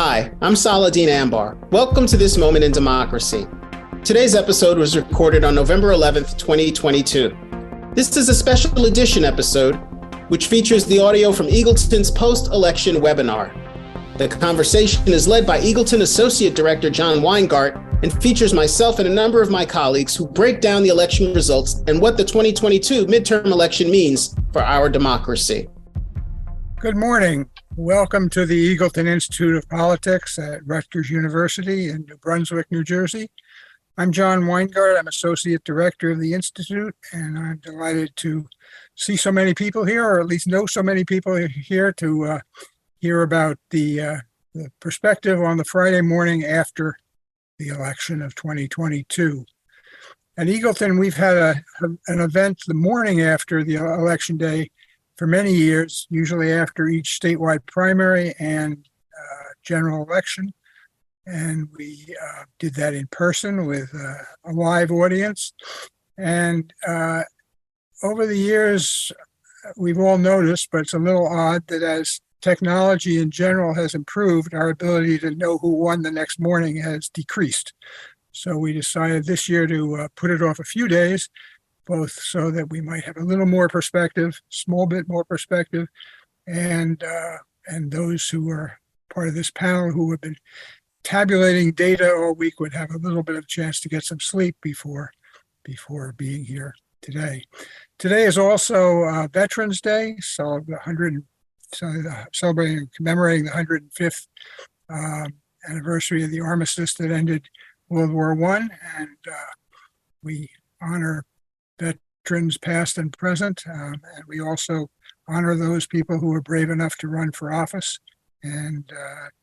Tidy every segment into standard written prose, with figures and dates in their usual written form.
Hi, I'm Saladin Ambar. Welcome to This Moment in Democracy. Today's episode was recorded on November 11th, 2022. This is a special edition episode, which features the audio from Eagleton's post-election webinar. The conversation is led by Eagleton Associate Director John Weingart and features myself and a number of my colleagues who break down the election results and what the 2022 midterm election means for our democracy. Good morning. Welcome to the Eagleton Institute of Politics at Rutgers University in New Brunswick, New Jersey. I'm John Weingart. I'm Associate Director of the Institute, and I'm delighted to see so many people here, or at least know so many people here to hear about the perspective on the Friday morning after the election of 2022. At Eagleton, we've had an event the morning after the election day for many years, usually after each statewide primary and general election. And we did that in person with a live audience. And over the years, we've all noticed, but it's a little odd that as technology in general has improved, our ability to know who won the next morning has decreased. So we decided this year to put it off a few days, both so that we might have a little more perspective, small bit more perspective, and those who are part of this panel who have been tabulating data all week would have a little bit of a chance to get some sleep before being here today. Today is also Veterans Day, so celebrating and commemorating the 105th anniversary of the armistice that ended World War I, and we honor veterans past and present, and we also honor those people who are brave enough to run for office and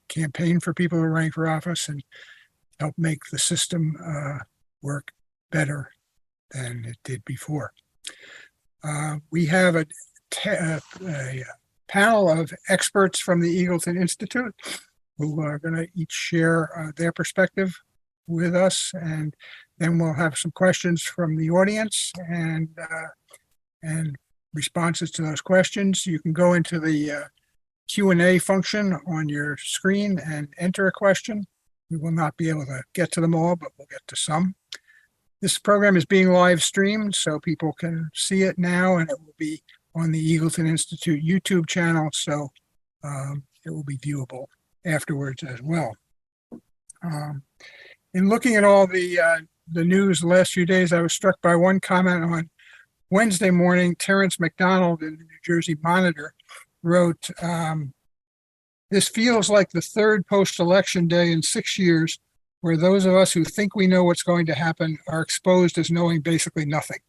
campaign for people who are running for office and help make the system work better than it did before. We have a panel of experts from the Eagleton Institute who are going to each share their perspective with us, and then we'll have some questions from the audience and responses to those questions. You can go into the Q&A function on your screen and enter a question. We will not be able to get to them all, but we'll get to some. This program is being live streamed, so people can see it now, and it will be on the Eagleton Institute YouTube channel, so it will be viewable afterwards as well. In looking at all the news the last few days, I was struck by one comment on Wednesday morning. Terrence McDonald in the New Jersey Monitor wrote, "This feels like the third post-election day in 6 years where those of us who think we know what's going to happen are exposed as knowing basically nothing."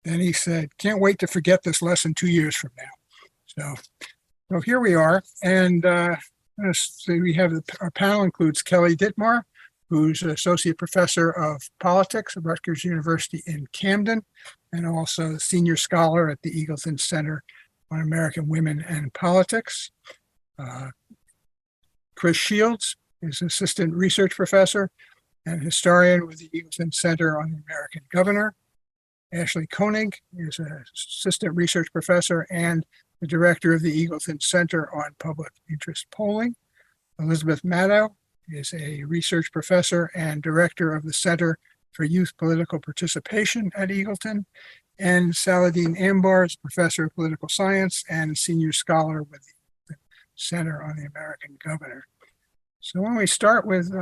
Then he said, "Can't wait to forget this lesson 2 years from now." So here we are. And we have our panel includes Kelly Dittmar, who's an Associate Professor of Politics at Rutgers University in Camden, and also a Senior Scholar at the Eagleton Center on American Women and Politics. Chris Shields is an Assistant Research Professor and Historian with the Eagleton Center on the American Governor. Ashley Koning is an Assistant Research Professor and the Director of the Eagleton Center on Public Interest Polling. Elizabeth Matto is a Research Professor and Director of the Center for Youth Political Participation at Eagleton. And Saladin Ambar is Professor of Political Science and Senior Scholar with the Center on the American Governor. So when we start with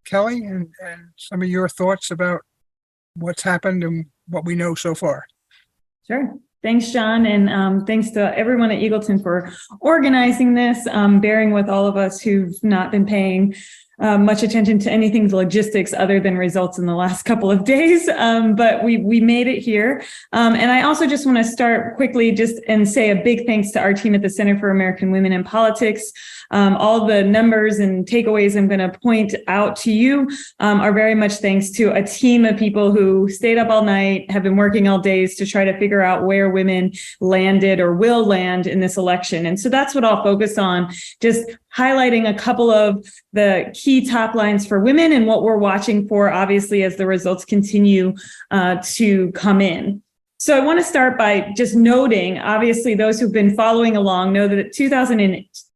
Kelly and some of your thoughts about what's happened and what we know so far. Sure. Thanks, John, and thanks to everyone at Eagleton for organizing this, bearing with all of us who've not been paying much attention to anything logistics other than results in the last couple of days, but we made it here. And I also just want to start quickly just and say a big thanks to our team at the Center for American Women in Politics. All the numbers and takeaways I'm going to point out to you are very much thanks to a team of people who stayed up all night, have been working all days to try to figure out where women landed or will land in this election. And so that's what I'll focus on, just highlighting a couple of the key top lines for women and what we're watching for, obviously, as the results continue to come in. So I want to start by just noting, obviously, those who've been following along know that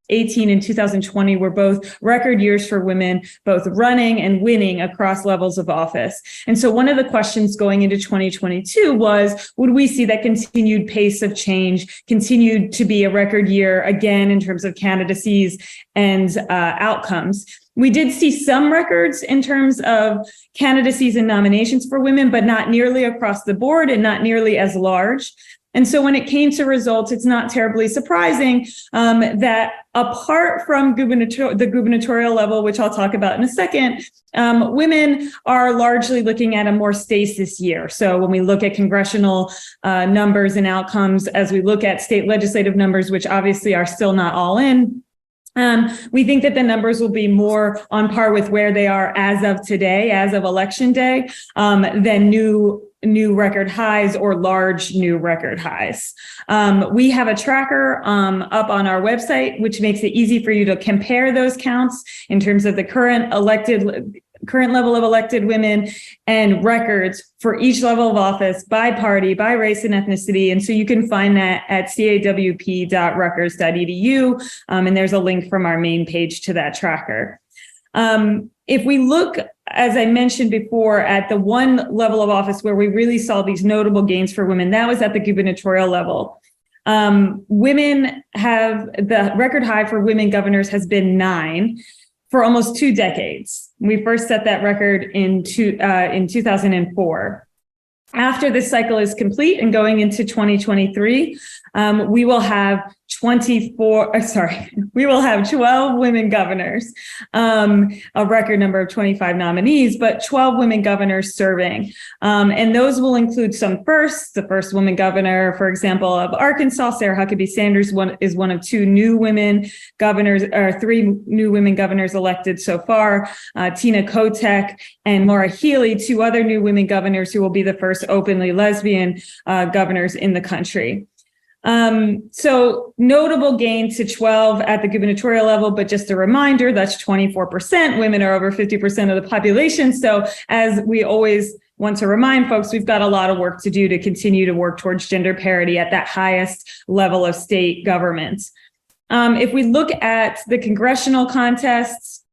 2018 and 2020 were both record years for women, both running and winning across levels of office. And so one of the questions going into 2022 was, would we see that continued pace of change, continued to be a record year again in terms of candidacies and outcomes? We did see some records in terms of candidacies and nominations for women, but not nearly across the board and not nearly as large. And so when it came to results, it's not terribly surprising that apart from the gubernatorial level, which I'll talk about in a second, women are largely looking at a more stasis year. So when we look at congressional numbers and outcomes, as we look at state legislative numbers, which obviously are still not all in, we think that the numbers will be more on par with where they are as of today, as of election day, than new record highs or large new record highs. We have a tracker up on our website, which makes it easy for you to compare those counts in terms of the current level of elected women and records for each level of office by party, by race and ethnicity. And so you can find that at cawp.rutgers.edu. And there's a link from our main page to that tracker. If we look, as I mentioned before, at the one level of office where we really saw these notable gains for women, that was at the gubernatorial level. Women have, the record high for women governors has been 9 for almost 2 decades. We first set that record in 2004. After this cycle is complete and going into 2023, we will have 12 women governors, a record number of 25 nominees, but 12 women governors serving. And those will include some firsts. The first woman governor, for example, of Arkansas, Sarah Huckabee Sanders, is one of 2 new women governors, or 3 new women governors elected so far. Tina Kotek and Maura Healey, 2 other new women governors who will be the first openly lesbian governors in the country. So notable gain to 12 at the gubernatorial level, but just a reminder, that's 24%. Women are over 50% of the population. So as we always want to remind folks, we've got a lot of work to do to continue to work towards gender parity at that highest level of state government. If we look at the congressional contests,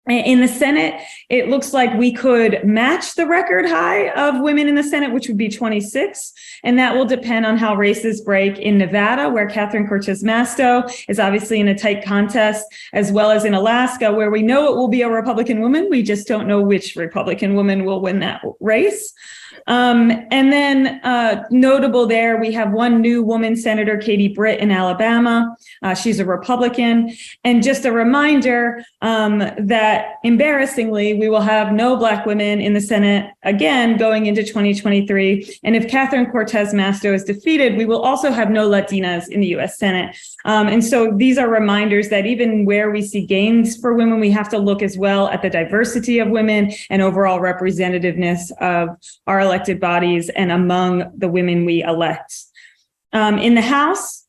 in the Senate, it looks like we could match the record high of women in the Senate, which would be 26. And that will depend on how races break in Nevada, where Catherine Cortez Masto is obviously in a tight contest, as well as in Alaska, where we know it will be a Republican woman. We just don't know which Republican woman will win that race. And then notable there, we have one new woman senator, Katie Britt in Alabama. She's a Republican. And just a reminder that embarrassingly, we will have no Black women in the Senate again going into 2023. And if Catherine Cortez Masto is defeated, we will also have no Latinas in the U.S. Senate. And so these are reminders that even where we see gains for women, we have to look as well at the diversity of women and overall representativeness of our elected bodies and among the women we elect. In the House,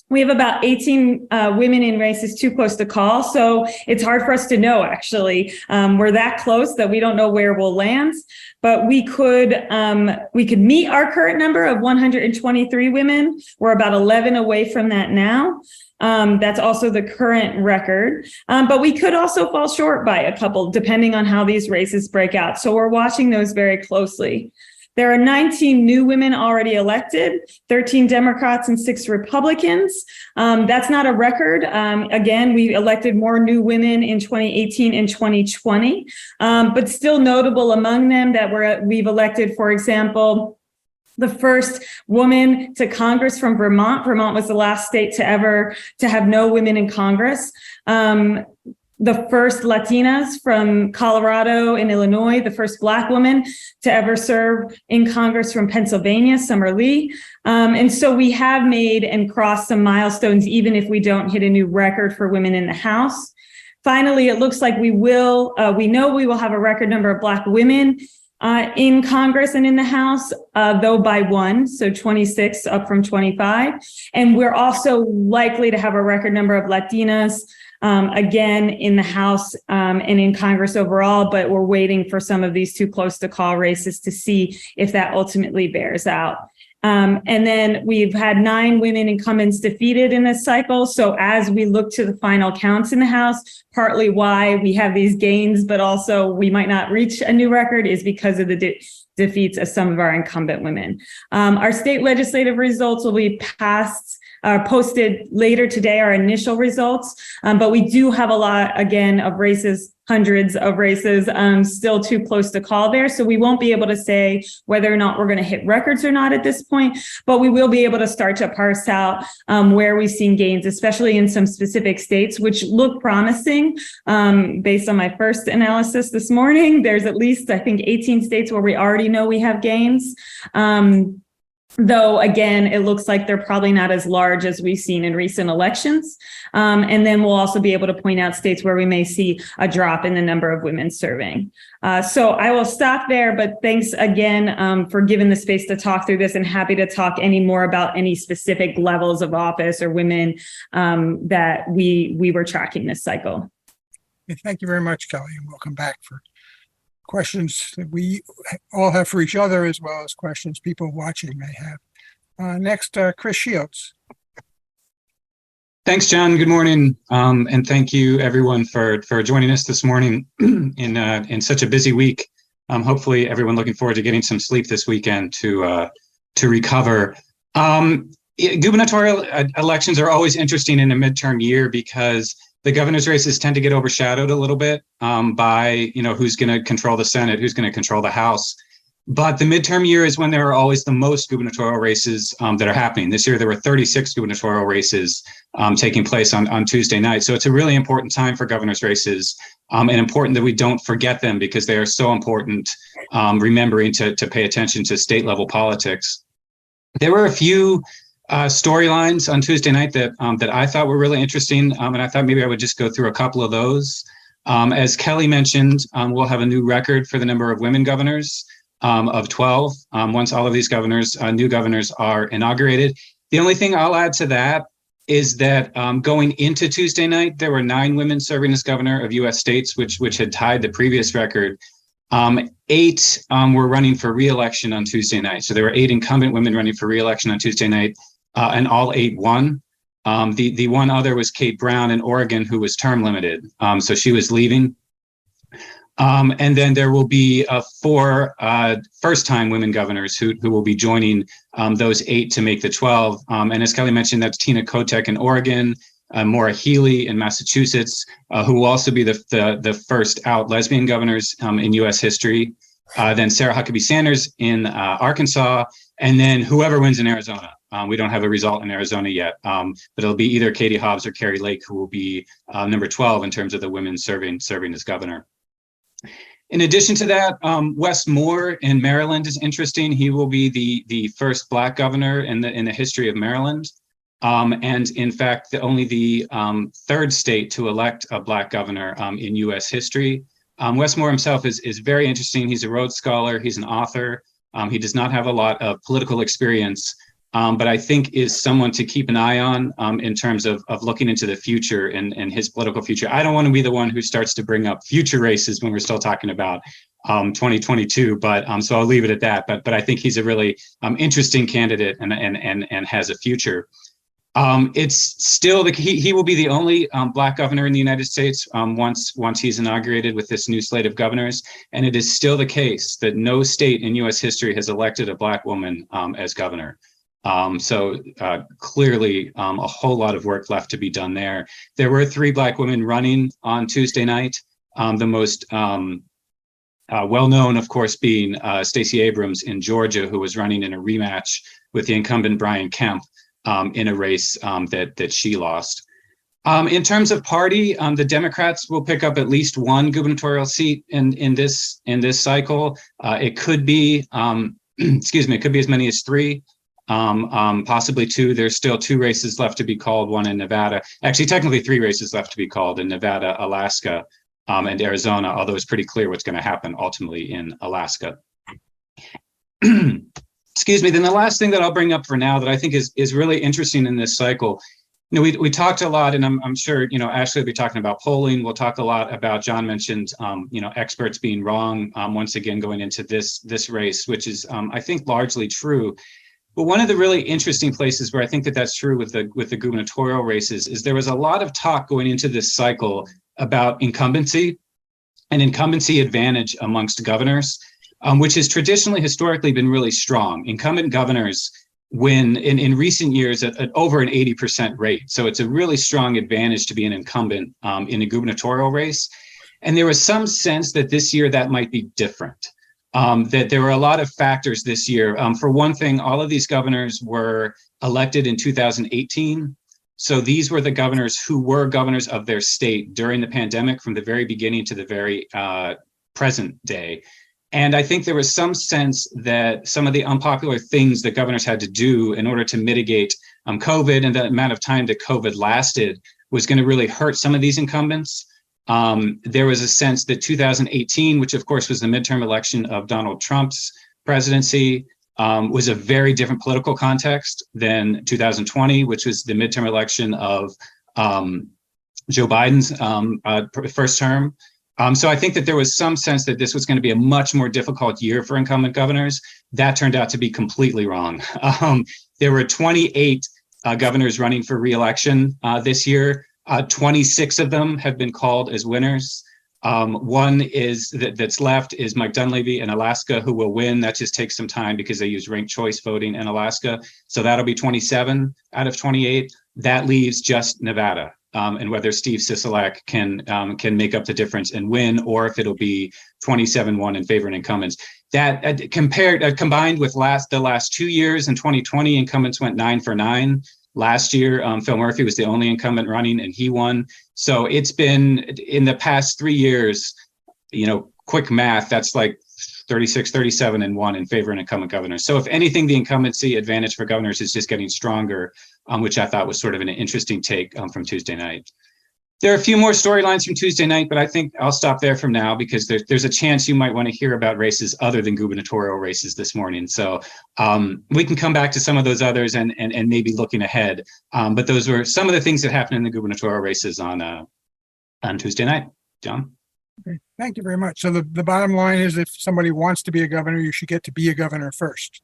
we have about 18 women in races too close to call. So it's hard for us to know, actually. We're that close that we don't know where we'll land. But we could meet our current number of 123 women. We're about 11 away from that now. That's also the current record. But we could also fall short by a couple, depending on how these races break out. So we're watching those very closely. There are 19 new women already elected, 13 Democrats and 6 Republicans. That's not a record. Again, we elected more new women in 2018 and 2020, but still notable among them that we've elected, for example, the first woman to Congress from Vermont. Vermont was the last state to have no women in Congress. The first Latinas from Colorado and Illinois, the first Black woman to ever serve in Congress from Pennsylvania, Summer Lee. And so we have made and crossed some milestones, even if we don't hit a new record for women in the House. Finally, it looks like we know we will have a record number of Black women in Congress and in the House, though by 1, so 26 up from 25. And we're also likely to have a record number of Latinas again in the House and in Congress overall, but we're waiting for some of these too close to call races to see if that ultimately bears out. And then we've had 9 women incumbents defeated in this cycle. So as we look to the final counts in the House, partly why we have these gains, but also we might not reach a new record is because of the defeats of some of our incumbent women. Our state legislative results will be posted later today, our initial results, but we do have a lot, again, of races, hundreds of races, still too close to call there. So we won't be able to say whether or not we're going to hit records or not at this point, but we will be able to start to parse out where we've seen gains, especially in some specific states, which look promising. Based on my first analysis this morning, there's at least, I think, 18 states where we already know we have gains. Though, again, it looks like they're probably not as large as we've seen in recent elections. And then we'll also be able to point out states where we may see a drop in the number of women serving. So I will stop there, but thanks again for giving the space to talk through this, and happy to talk any more about any specific levels of office or women that we were tracking this cycle. Thank you very much, Kelly, and we'll come back for questions that we all have for each other, as well as questions people watching may have. Next, Chris Shields. Thanks, John. Good morning, and thank you, everyone, for joining us this morning in such a busy week. Hopefully, everyone looking forward to getting some sleep this weekend to recover. Gubernatorial elections are always interesting in a midterm year because the governor's races tend to get overshadowed a little bit by, who's going to control the Senate, who's going to control the House. But the midterm year is when there are always the most gubernatorial races that are happening. This year, there were 36 gubernatorial races taking place on Tuesday night. So it's a really important time for governor's races, and important that we don't forget them because they are so important, remembering to pay attention to state level politics. There were a few storylines on Tuesday night that I thought were really interesting, and I thought maybe I would just go through a couple of those. As Kelly mentioned, we'll have a new record for the number of women governors of 12 once all of these new governors are inaugurated. The only thing I'll add to that is that going into Tuesday night, there were 9 women serving as governor of U.S. states, which had tied the previous record. 8 were running for re-election on Tuesday night. So there were 8 incumbent women running for re-election on Tuesday night, and all 8 won. The one other was Kate Brown in Oregon, who was term limited. So she was leaving. And then there will be 4 first-time women governors who will be joining those 8 to make the 12. And as Kelly mentioned, that's Tina Kotek in Oregon, Maura Healey in Massachusetts, who will also be the first out lesbian governors in U.S. history. Then Sarah Huckabee Sanders in Arkansas, and then whoever wins in Arizona. We don't have a result in Arizona yet, but it'll be either Katie Hobbs or Carrie Lake who will be number 12 in terms of the women serving as governor. In addition to that, Wes Moore in Maryland is interesting. He will be the first Black governor in the history of Maryland. And in fact, only the 3rd state to elect a Black governor in U.S. history. Wes Moore himself is very interesting. He's a Rhodes Scholar. He's an author. He does not have a lot of political experience, but I think is someone to keep an eye on in terms of looking into the future and his political future. I don't want to be the one who starts to bring up future races when we're still talking about 2022, but so I'll leave it at that. But I think he's a really interesting candidate and has a future. It's still he will be the only Black governor in the United States once he's inaugurated with this new slate of governors, and it is still the case that no state in U.S. history has elected a Black woman as governor. So clearly a whole lot of work left to be done there. There were 3 Black women running on Tuesday night. The most well-known, of course, being Stacey Abrams in Georgia, who was running in a rematch with the incumbent Brian Kemp in a race that she lost. In terms of party, the Democrats will pick up at least 1 gubernatorial seat in this cycle. It could be, it could be as many as 3. Possibly 2. There's still 2 races left to be called, one in Nevada. Actually, technically 3 races left to be called in Nevada, Alaska, and Arizona, although it's pretty clear what's going to happen ultimately in Alaska. Excuse me. Then the last thing that I'll bring up for now that I think is really interesting in this cycle, we talked a lot, and I'm sure, Ashley will be talking about polling. We'll talk a lot about, John mentioned, experts being wrong once again going into this race, which is, I think, largely true. But one of the really interesting places where I think that that's true with the gubernatorial races is there was a lot of talk going into this cycle about incumbency and incumbency advantage amongst governors, which has traditionally historically been really strong. Incumbent governors win in recent years at over an 80% rate. So it's a really strong advantage to be an incumbent in a gubernatorial race. And there was some sense that this year that might be different. That there were a lot of factors this year. For one thing, all of these governors were elected in 2018. So these were the governors who were governors of their state during the pandemic from the very beginning to the very present day. And I think there was some sense that some of the unpopular things that governors had to do in order to mitigate COVID and the amount of time that COVID lasted was going to really hurt some of these incumbents. There was a sense that 2018, which of course was the midterm election of Donald Trump's presidency, was a very different political context than 2020, which was the midterm election of Joe Biden's first term. So I think that there was some sense that this was going to be a much more difficult year for incumbent governors. That turned out to be completely wrong. There were 28 governors running for re-election this year. 26 of them have been called as winners. One is that's left is Mike Dunleavy in Alaska, who will win. That just takes some time because they use ranked choice voting in Alaska. So that'll be 27 out of 28. That leaves just Nevada. And whether Steve Sisolak can make up the difference and win, or if it'll be 27-1 in favor of incumbents. That combined with the last 2 years, in 2020, incumbents went 9 for 9. Last year, Phil Murphy was the only incumbent running and he won. So it's been in the past 3 years, quick math, that's like 36, 37 and 1 in favor of incumbent governors. So if anything, the incumbency advantage for governors is just getting stronger, which I thought was sort of an interesting take from Tuesday night. There are a few more storylines from Tuesday night, but I think I'll stop there from now because there's a chance you might want to hear about races other than gubernatorial races this morning. So we can come back to some of those others and maybe looking ahead. But those were some of the things that happened in the gubernatorial races on Tuesday night. John? Okay, thank you very much. So the bottom line is if somebody wants to be a governor, you should get to be a governor first.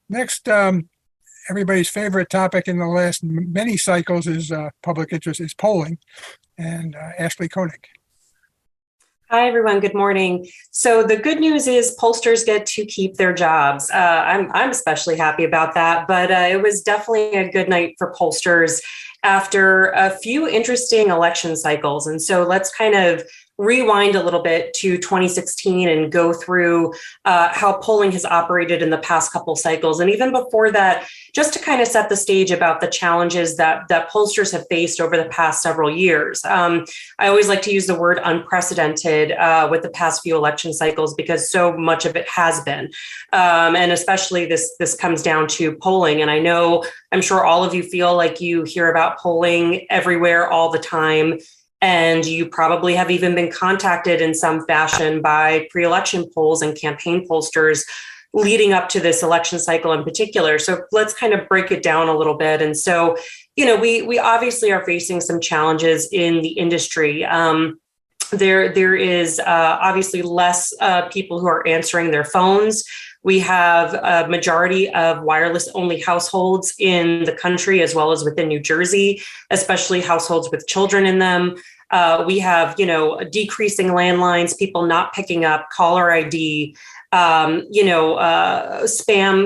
Next, everybody's favorite topic in the last many cycles is public interest, is polling. And Ashley Koning. Hi, everyone. Good morning. So the good news is pollsters get to keep their jobs. I'm especially happy about that, but it was definitely a good night for pollsters after a few interesting election cycles. And so let's kind of rewind a little bit to 2016 and go through how polling has operated in the past couple cycles. And even before that, just to kind of set the stage about the challenges that pollsters have faced over the past several years. I always like to use the word unprecedented with the past few election cycles because so much of it has been. And especially this comes down to polling. And I'm sure all of you feel like you hear about polling everywhere all the time. And you probably have even been contacted in some fashion by pre-election polls and campaign pollsters leading up to this election cycle in particular. So let's kind of break it down a little bit. And so, we obviously are facing some challenges in the industry. There is obviously less people who are answering their phones. We have a majority of wireless only households in the country, as well as within New Jersey, especially households with children in them. We have, decreasing landlines, people not picking up caller ID, spam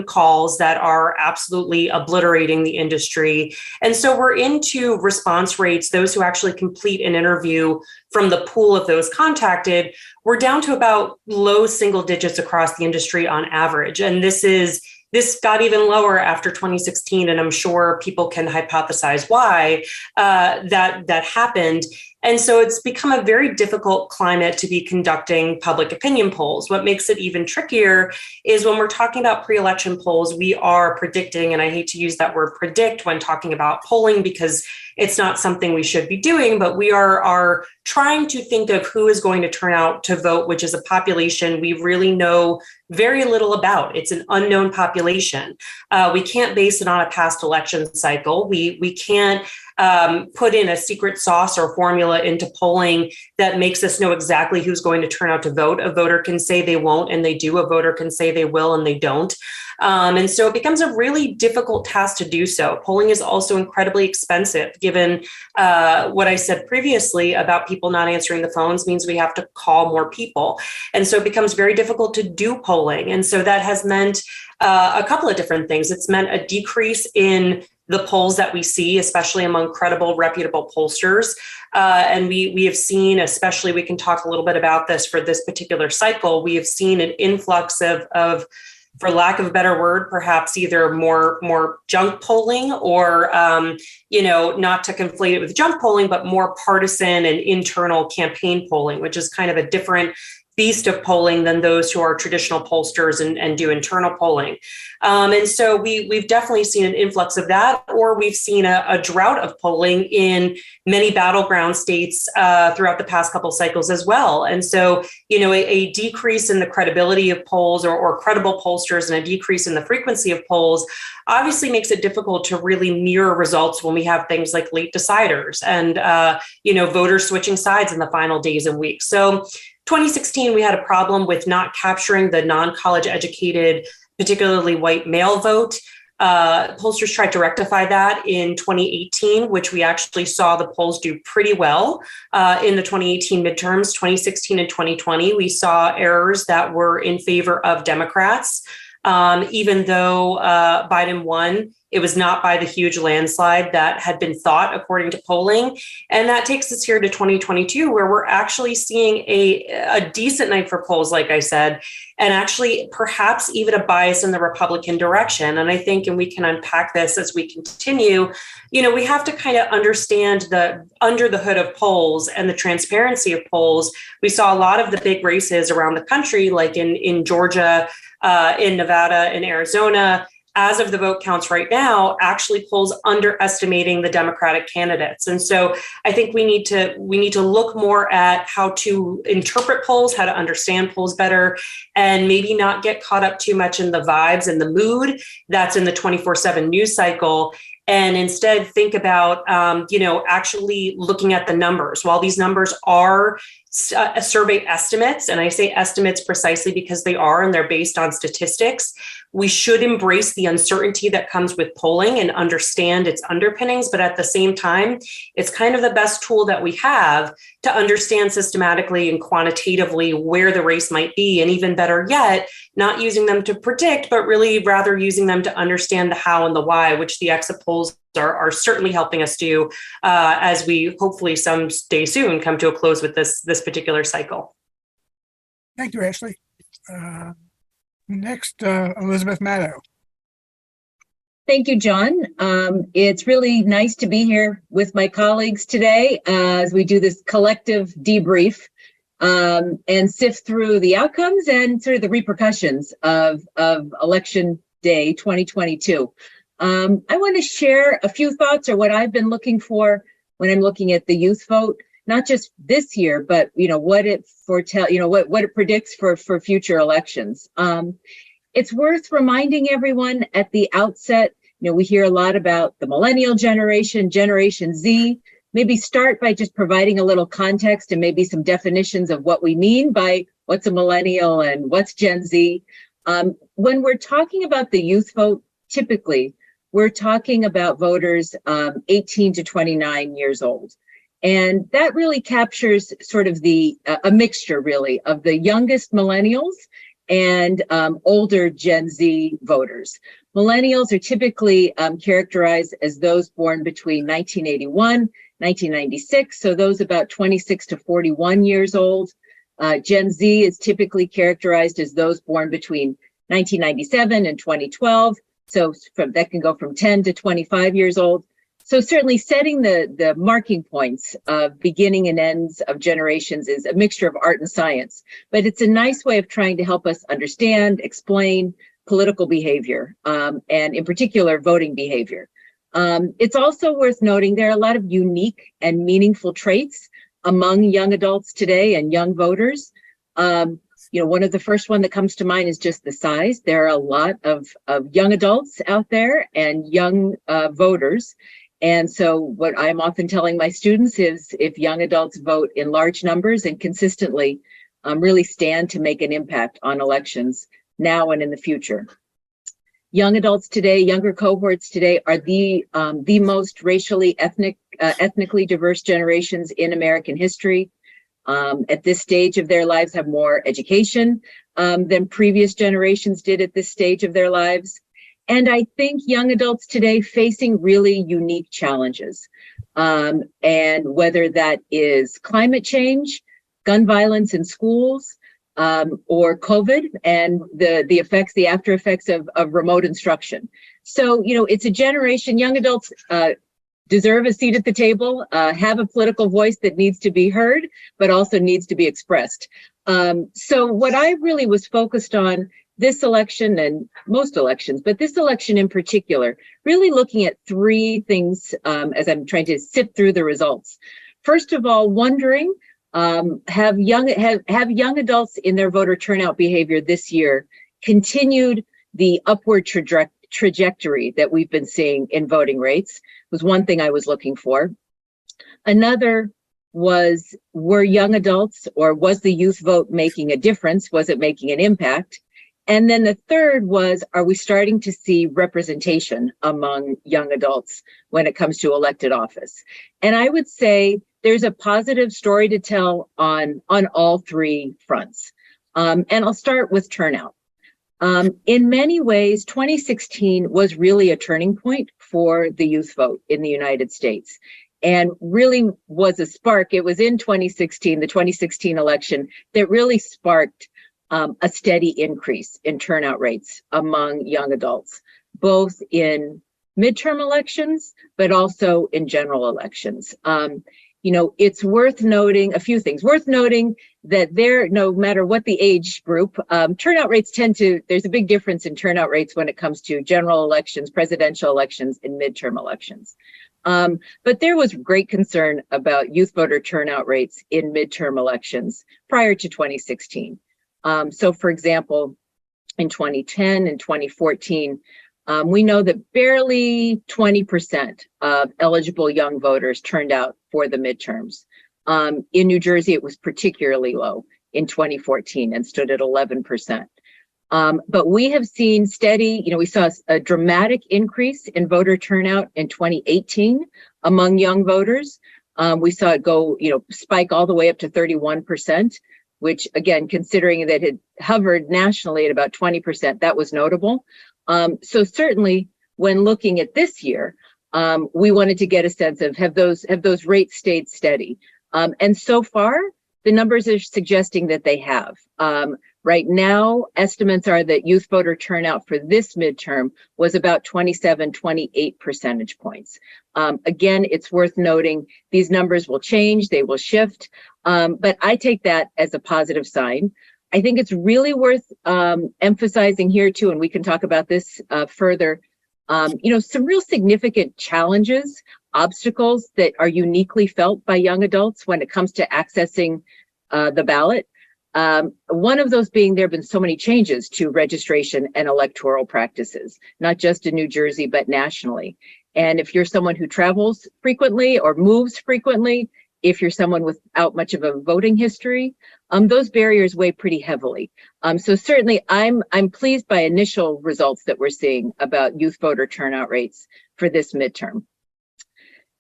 calls that are absolutely obliterating the industry. And so we're into response rates, those who actually complete an interview from the pool of those contacted, we're down to about low single digits across the industry on average. And this got even lower after 2016, and I'm sure people can hypothesize why that happened. And so it's become a very difficult climate to be conducting public opinion polls. What makes it even trickier is when we're talking about pre-election polls, we are predicting, and I hate to use that word predict when talking about polling because it's not something we should be doing, but we are trying to think of who is going to turn out to vote, which is a population we really know very little about. It's an unknown population. We can't base it on a past election cycle. We can't put in a secret sauce or formula formula into polling that makes us know exactly who's going to turn out to vote. A voter can say they won't and they do. A voter can say they will and they don't. And so it becomes a really difficult task to do so. Polling is also incredibly expensive, given what I said previously about people not answering the phones means we have to call more people. And so it becomes very difficult to do polling. And so that has meant a couple of different things. It's meant a decrease in the polls that we see, especially among credible, reputable pollsters. And we have seen, especially, we can talk a little bit about this for this particular cycle, we have seen an influx of for lack of a better word, perhaps either more junk polling or, not to conflate it with junk polling, but more partisan and internal campaign polling, which is kind of a different beast of polling than those who are traditional pollsters and do internal polling. And so we've definitely seen an influx of that, or we've seen a drought of polling in many battleground states throughout the past couple cycles as well. And so, a decrease in the credibility of polls or credible pollsters and a decrease in the frequency of polls obviously makes it difficult to really mirror results when we have things like late deciders and, voters switching sides in the final days and weeks. So 2016, we had a problem with not capturing the non-college educated, particularly white male vote. Pollsters tried to rectify that in 2018, which we actually saw the polls do pretty well in the 2018 midterms. 2016 and 2020, we saw errors that were in favor of Democrats. Even though Biden won, it was not by the huge landslide that had been thought according to polling. And that takes us here to 2022, where we're actually seeing a decent night for polls, like I said, and actually perhaps even a bias in the Republican direction. And I think, and we can unpack this as we continue, we have to kind of understand the under the hood of polls and the transparency of polls. We saw a lot of the big races around the country, like in Georgia, in Nevada, in Arizona, as of the vote counts right now, actually polls underestimating the Democratic candidates. And so I think we need to look more at how to interpret polls, how to understand polls better, and maybe not get caught up too much in the vibes and the mood that's in the 24/7 news cycle. And instead think about, actually looking at the numbers. While these numbers are survey estimates, and I say estimates precisely because they are, and they're based on statistics, we should embrace the uncertainty that comes with polling and understand its underpinnings. But at the same time, it's kind of the best tool that we have to understand systematically and quantitatively where the race might be. And even better yet, not using them to predict, but really rather using them to understand the how and the why, which the exit polls are certainly helping us do as we hopefully someday soon come to a close with this particular cycle. Thank you, Ashley. Next, Elizabeth Matto. Thank you, John. It's really nice to be here with my colleagues today as we do this collective debrief and sift through the outcomes and sort of the repercussions of Election Day 2022. I want to share a few thoughts or what I've been looking for when I'm looking at the youth vote, not just this year, but what it what it predicts for future elections. It's worth reminding everyone at the outset, we hear a lot about the millennial generation, Generation Z. Maybe start by just providing a little context and maybe some definitions of what we mean by what's a millennial and what's Gen Z. When we're talking about the youth vote, typically, we're talking about voters 18 to 29 years old. And that really captures sort of a mixture really of the youngest millennials and older Gen Z voters. Millennials are typically characterized as those born between 1981, 1996, so those about 26 to 41 years old. Gen Z is typically characterized as those born between 1997 and 2012. So that can go from 10 to 25 years old. So certainly setting the marking points of beginning and ends of generations is a mixture of art and science, but it's a nice way of trying to help us understand, explain political behavior, and in particular, voting behavior. It's also worth noting there are a lot of unique and meaningful traits among young adults today and young voters. One of the first one that comes to mind is just the size. There are a lot of young adults out there and young voters. And so what I'm often telling my students is if young adults vote in large numbers and consistently, really stand to make an impact on elections now and in the future. Young adults today, younger cohorts today are the most racially, ethnically diverse generations in American history. At this stage of their lives have more education than previous generations did at this stage of their lives. And I think young adults today facing really unique challenges. And whether that is climate change, gun violence in schools, or COVID and the after effects of remote instruction. So, it's a generation, young adults deserve a seat at the table, have a political voice that needs to be heard, but also needs to be expressed. So what I really was focused on this election and most elections, but this election in particular, really looking at three things as I'm trying to sift through the results. First of all, wondering, have young adults in their voter turnout behavior this year continued the upward trajectory that we've been seeing in voting rates? Was one thing I was looking for. Another was, were young adults or was the youth vote making a difference? Was it making an impact? And then the third was, are we starting to see representation among young adults when it comes to elected office? And I would say there's a positive story to tell on all three fronts. And I'll start with turnout. In many ways, 2016 was really a turning point for the youth vote in the United States, and really was a spark. It was in 2016, the 2016 election, that really sparked a steady increase in turnout rates among young adults, both in midterm elections, but also in general elections. It's worth noting a few things. Worth noting that no matter what the age group, turnout rates there's a big difference in turnout rates when it comes to general elections, presidential elections, and midterm elections. But there was great concern about youth voter turnout rates in midterm elections prior to 2016. So for example, in 2010 and 2014, we know that barely 20% of eligible young voters turned out for the midterms. In New Jersey, it was particularly low in 2014 and stood at 11%. But we have seen steady, we saw a dramatic increase in voter turnout in 2018 among young voters. We saw it go, spike all the way up to 31%, which again, considering that it hovered nationally at about 20%, that was notable. So certainly when looking at this year, we wanted to get a sense of have those rates stayed steady? And so far, the numbers are suggesting that they have. Right now, estimates are that youth voter turnout for this midterm was about 28 percentage points. Again, it's worth noting these numbers will change, they will shift, but I take that as a positive sign. I think it's really worth emphasizing here too, and we can talk about this further, some real significant challenges, obstacles that are uniquely felt by young adults when it comes to accessing the ballot. One of those being there have been so many changes to registration and electoral practices, not just in New Jersey, but nationally. And if you're someone who travels frequently or moves frequently, if you're someone without much of a voting history, those barriers weigh pretty heavily. So certainly I'm pleased by initial results that we're seeing about youth voter turnout rates for this midterm.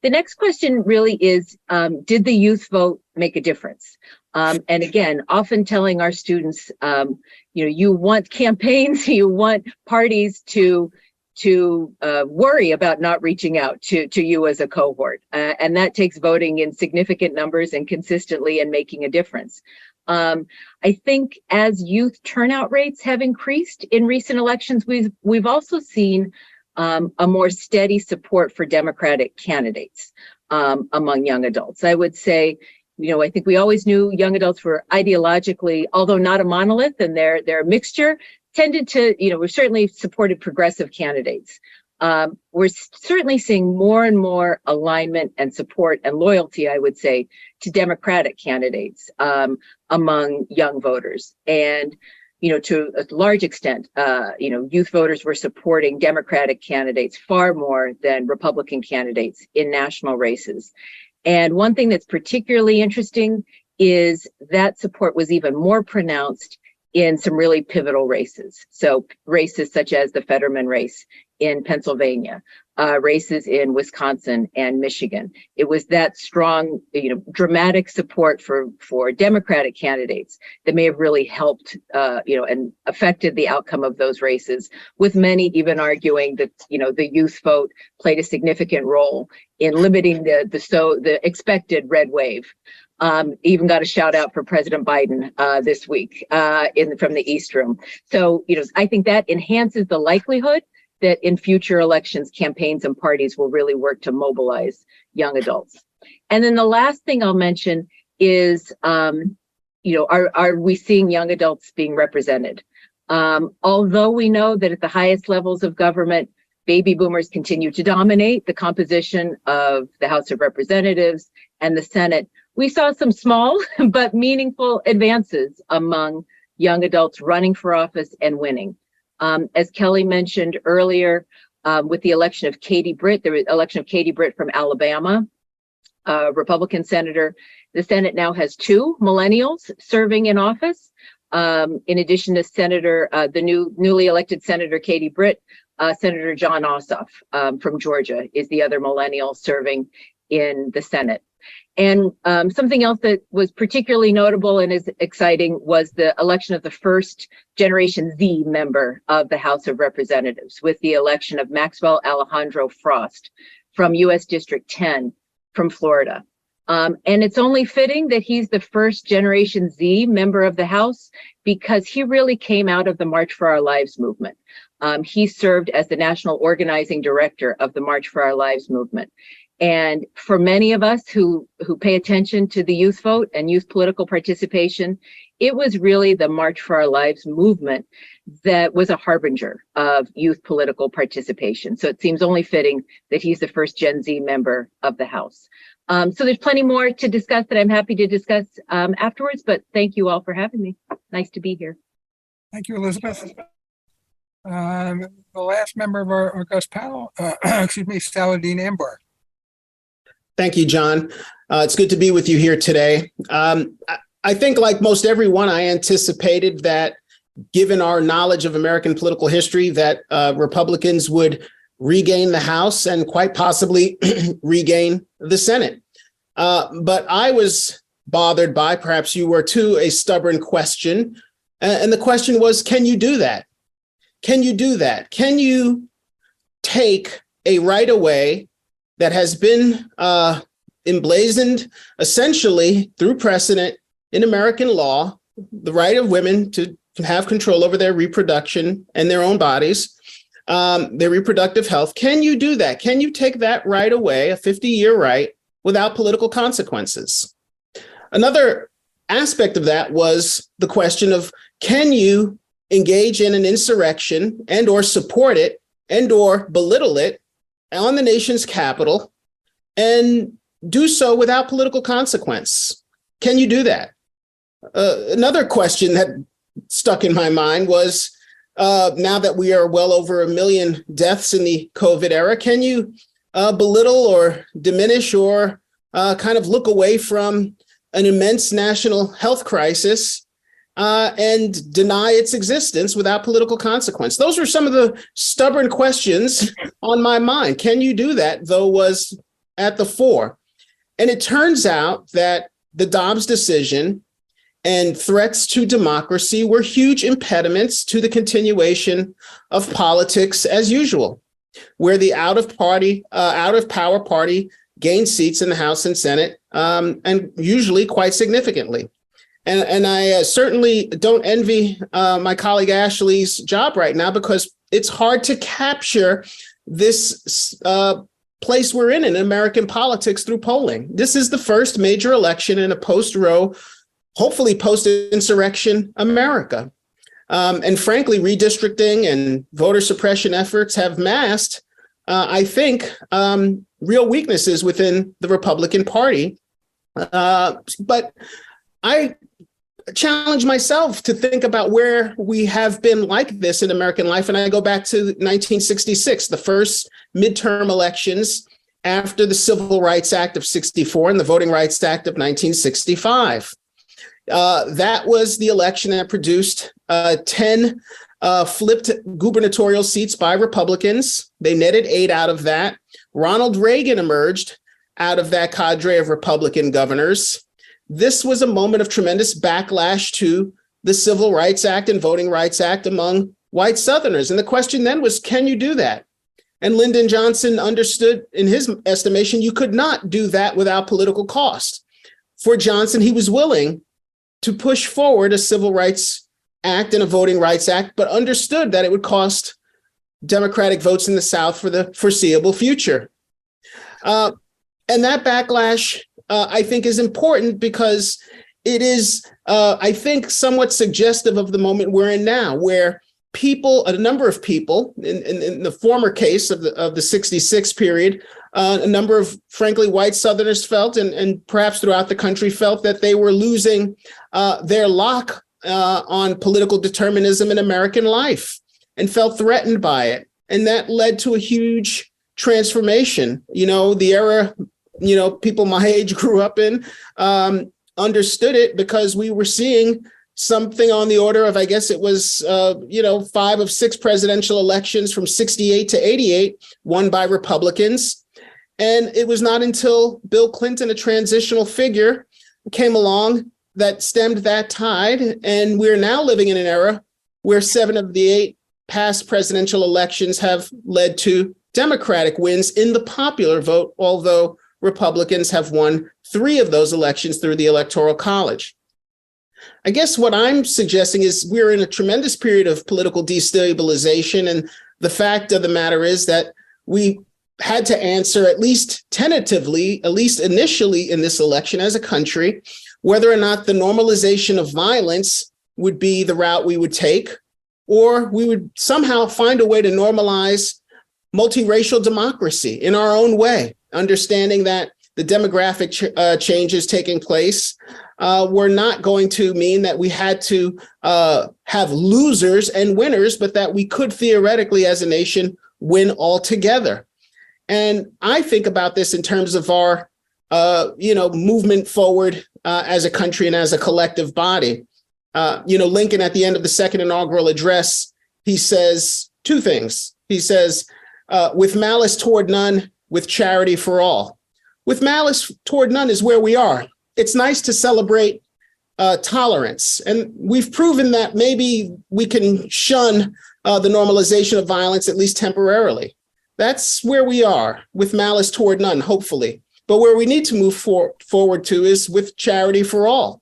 The next question really is, did the youth vote make a difference? And again, often telling our students, you want campaigns, you want parties to worry about not reaching out to you as a cohort. And that takes voting in significant numbers and consistently and making a difference. I think as youth turnout rates have increased in recent elections, we've also seen a more steady support for Democratic candidates among young adults. I would say, I think we always knew young adults were ideologically, although not a monolith, and they're a mixture, tended to, we've certainly supported progressive candidates. We're certainly seeing more and more alignment and support and loyalty, I would say, to Democratic candidates among young voters. And to a large extent, youth voters were supporting Democratic candidates far more than Republican candidates in national races. And one thing that's particularly interesting is that support was even more pronounced in some really pivotal races. So races such as the Fetterman race in Pennsylvania, races in Wisconsin and Michigan. It was that strong, dramatic support for Democratic candidates that may have really helped, and affected the outcome of those races, with many even arguing that, the youth vote played a significant role in limiting the expected red wave. Even got a shout out for President Biden this week from the East Room. So, I think that enhances the likelihood that in future elections, campaigns and parties will really work to mobilize young adults. And then the last thing I'll mention is, are we seeing young adults being represented? Although we know that at the highest levels of government, baby boomers continue to dominate the composition of the House of Representatives and the Senate, we saw some small but meaningful advances among young adults running for office and winning. As Kelly mentioned earlier, with the election of Katie Britt, the election of Katie Britt from Alabama, Republican senator, the Senate now has 2 millennials serving in office. In addition to the newly elected Senator Katie Britt, Senator John Ossoff from Georgia is the other millennial serving in the Senate. And something else that was particularly notable and is exciting was the election of the first Generation Z member of the House of Representatives, with the election of Maxwell Alejandro Frost from U.S. District 10 from Florida. And it's only fitting that he's the first Generation Z member of the House, because he really came out of the March for Our Lives movement. He served as the national organizing director of the March for Our Lives movement. And for many of us who pay attention to the youth vote and youth political participation, it was really the March for Our Lives movement that was a harbinger of youth political participation. So it seems only fitting that he's the first Gen Z member of the House. So there's plenty more to discuss that I'm happy to discuss afterwards, but thank you all for having me. Nice to be here. Thank you, Elizabeth. The last member of our august panel, Saladin Ambar. Thank you, John. It's good to be with you here today. I think, like most everyone, I anticipated that, given our knowledge of American political history, that Republicans would regain the House and quite possibly regain the Senate. But I was bothered by, perhaps you were too, a stubborn question. And the question was, can you do that? Can you do that? Can you take a right-of-way that has been emblazoned essentially through precedent in American law, the right of women to have control over their reproduction and their own bodies, their reproductive health? Can you do that? Can you take that right away, a 50-year right, without political consequences? Another aspect of that was the question of, can you engage in an insurrection and or support it and or belittle it on the nation's capital and do so without political consequence? Can you do that? Another question that stuck in my mind was, now that we are well over 1 million deaths in the COVID era, can you belittle or diminish or kind of look away from an immense national health crisis and deny its existence without political consequence? Those were some of the stubborn questions on my mind. Can you do that, though, was at the fore. And it turns out that the Dobbs decision and threats to democracy were huge impediments to the continuation of politics as usual, where the out of power party gained seats in the House and Senate, and usually quite significantly. And I certainly don't envy my colleague Ashley's job right now, because it's hard to capture this place we're in American politics through polling. This is the first major election in a post-Roe, hopefully post-insurrection America. And frankly, redistricting and voter suppression efforts have masked, I think, real weaknesses within the Republican Party. But I challenge myself to think about where we have been like this in American life. And I go back to 1966, the first midterm elections after the Civil Rights Act of 64 and the Voting Rights Act of 1965. That was the election that produced 10 flipped gubernatorial seats by Republicans. They netted 8 out of that. Ronald Reagan emerged out of that cadre of Republican governors. This was a moment of tremendous backlash to the Civil Rights Act and Voting Rights Act among white Southerners. And the question then was, can you do that? And Lyndon Johnson understood, in his estimation, you could not do that without political cost. For Johnson, he was willing to push forward a Civil Rights Act and a Voting Rights Act, but understood that it would cost Democratic votes in the South for the foreseeable future. And that backlash, I think, is important because it is, I think, somewhat suggestive of the moment we're in now, where people, a number of people, in the former case of the 66 period, a number of, frankly, white Southerners felt, and perhaps throughout the country felt, that they were losing their lock on political determinism in American life and felt threatened by it. And that led to a huge transformation. The era, people my age grew up in, understood it because we were seeing something on the order of, I guess it was, 5 of 6 presidential elections from 68 to 88 won by Republicans. And it was not until Bill Clinton, a transitional figure, came along that stemmed that tide. And we're now living in an era where 7 of the 8 past presidential elections have led to Democratic wins in the popular vote, although Republicans have won 3 of those elections through the Electoral College. I guess what I'm suggesting is we're in a tremendous period of political destabilization. And the fact of the matter is that we had to answer, at least tentatively, at least initially in this election as a country, whether or not the normalization of violence would be the route we would take, or we would somehow find a way to normalize multiracial democracy in our own way, understanding that the demographic changes taking place were not going to mean that we had to have losers and winners, but that we could theoretically, as a nation, win altogether. And I think about this in terms of our, movement forward as a country and as a collective body. Lincoln, at the end of the second inaugural address, he says 2 things. He says, with malice toward none, with charity for all. With malice toward none is where we are. It's nice to celebrate tolerance. And we've proven that maybe we can shun the normalization of violence, at least temporarily. That's where we are, with malice toward none, hopefully. But where we need to move forward to is with charity for all.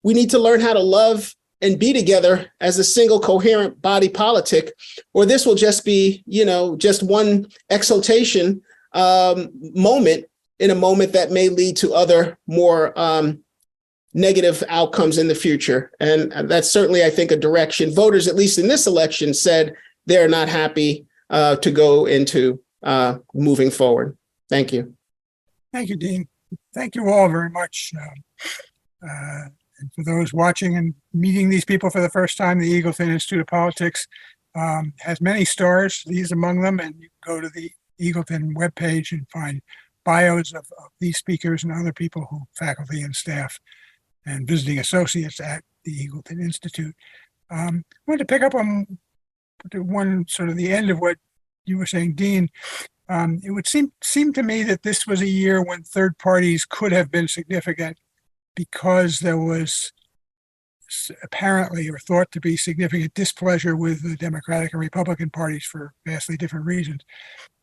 We need to learn how to love and be together as a single coherent body politic, or this will just be, just one exaltation moment in a moment that may lead to other more negative outcomes in the future. And that's certainly, I think, a direction voters, at least in this election, said they're not happy to go into moving forward. Thank you. Thank you, Dean. Thank you all very much. And for those watching and meeting these people for the first time, the Eagleton Institute of Politics has many stars, these among them, and you can go to the Eagleton webpage and find bios of these speakers and other people, faculty and staff and visiting associates at the Eagleton Institute. I wanted to pick up on one sort of the end of what you were saying, Dean. It would seem to me that this was a year when third parties could have been significant because there was apparently or thought to be significant displeasure with the Democratic and Republican parties for vastly different reasons.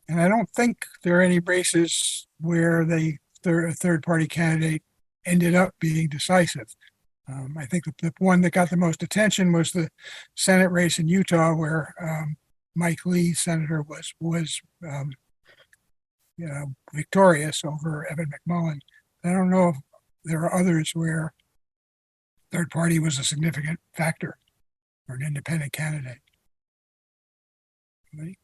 And I don't think there are any races where a third party candidate ended up being decisive. I think that the one that got the most attention was the Senate race in Utah, where Mike Lee, senator, was victorious over Evan McMullin. I don't know if there are others where third party was a significant factor for an independent candidate. Anybody?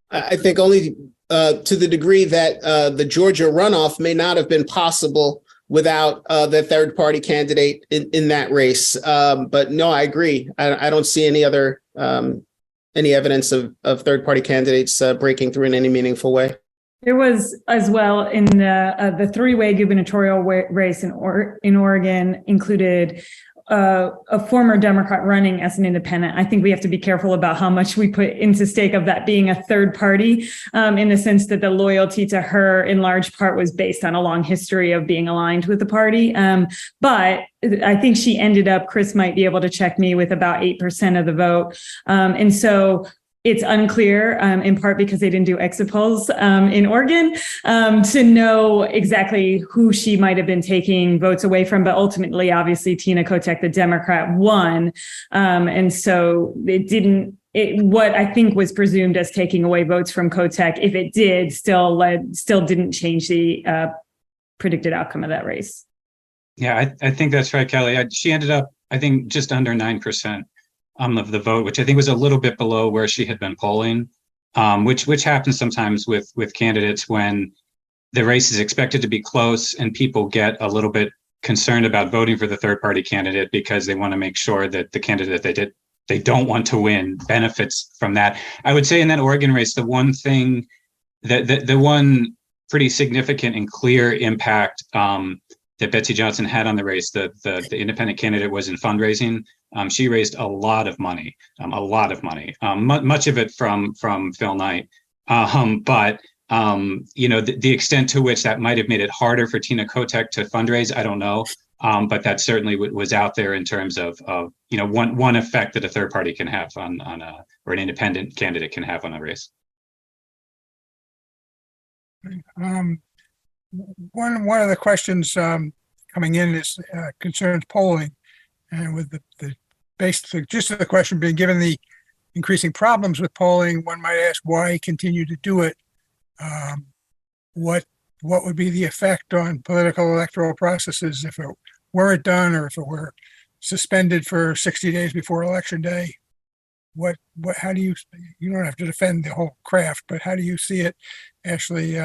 I think only to the degree that the Georgia runoff may not have been possible without the third party candidate in that race. But no, I agree. I don't see any other any evidence of third party candidates breaking through in any meaningful way. There was as well in the three-way gubernatorial race in Oregon included a former Democrat running as an independent. I think we have to be careful about how much we put into stake of that being a third party, in the sense that the loyalty to her in large part was based on a long history of being aligned with the party. But I think she ended up, Chris might be able to check me, with about 8% of the vote. And so it's unclear, in part because they didn't do exit polls in Oregon, to know exactly who she might have been taking votes away from. But ultimately, obviously, Tina Kotek, the Democrat, won. And so what I think was presumed as taking away votes from Kotek, if it did, still didn't change the predicted outcome of that race. Yeah, I think that's right, Kelly. She ended up, I think, just under 9%. Of the vote, which I think was a little bit below where she had been polling, which happens sometimes with candidates when the race is expected to be close and people get a little bit concerned about voting for the third party candidate because they want to make sure that the candidate they don't want to win benefits from that. I would say in that Oregon race, the one thing that the one pretty significant and clear impact that Betsy Johnson had on the race, the independent candidate, was in fundraising. She raised a lot of money, much of it from Phil Knight. But the extent to which that might have made it harder for Tina Kotek to fundraise, I don't know. But that certainly was out there in terms of one effect that a third party can have or an independent candidate can have on a race. One of the questions coming in is concerns polling, and with the basic gist of the question being, given the increasing problems with polling, one might ask why continue to do it. What would be the effect on political electoral processes if it weren't done, or if it were suspended for 60 days before election day? How do you don't have to defend the whole craft, but how do you see it actually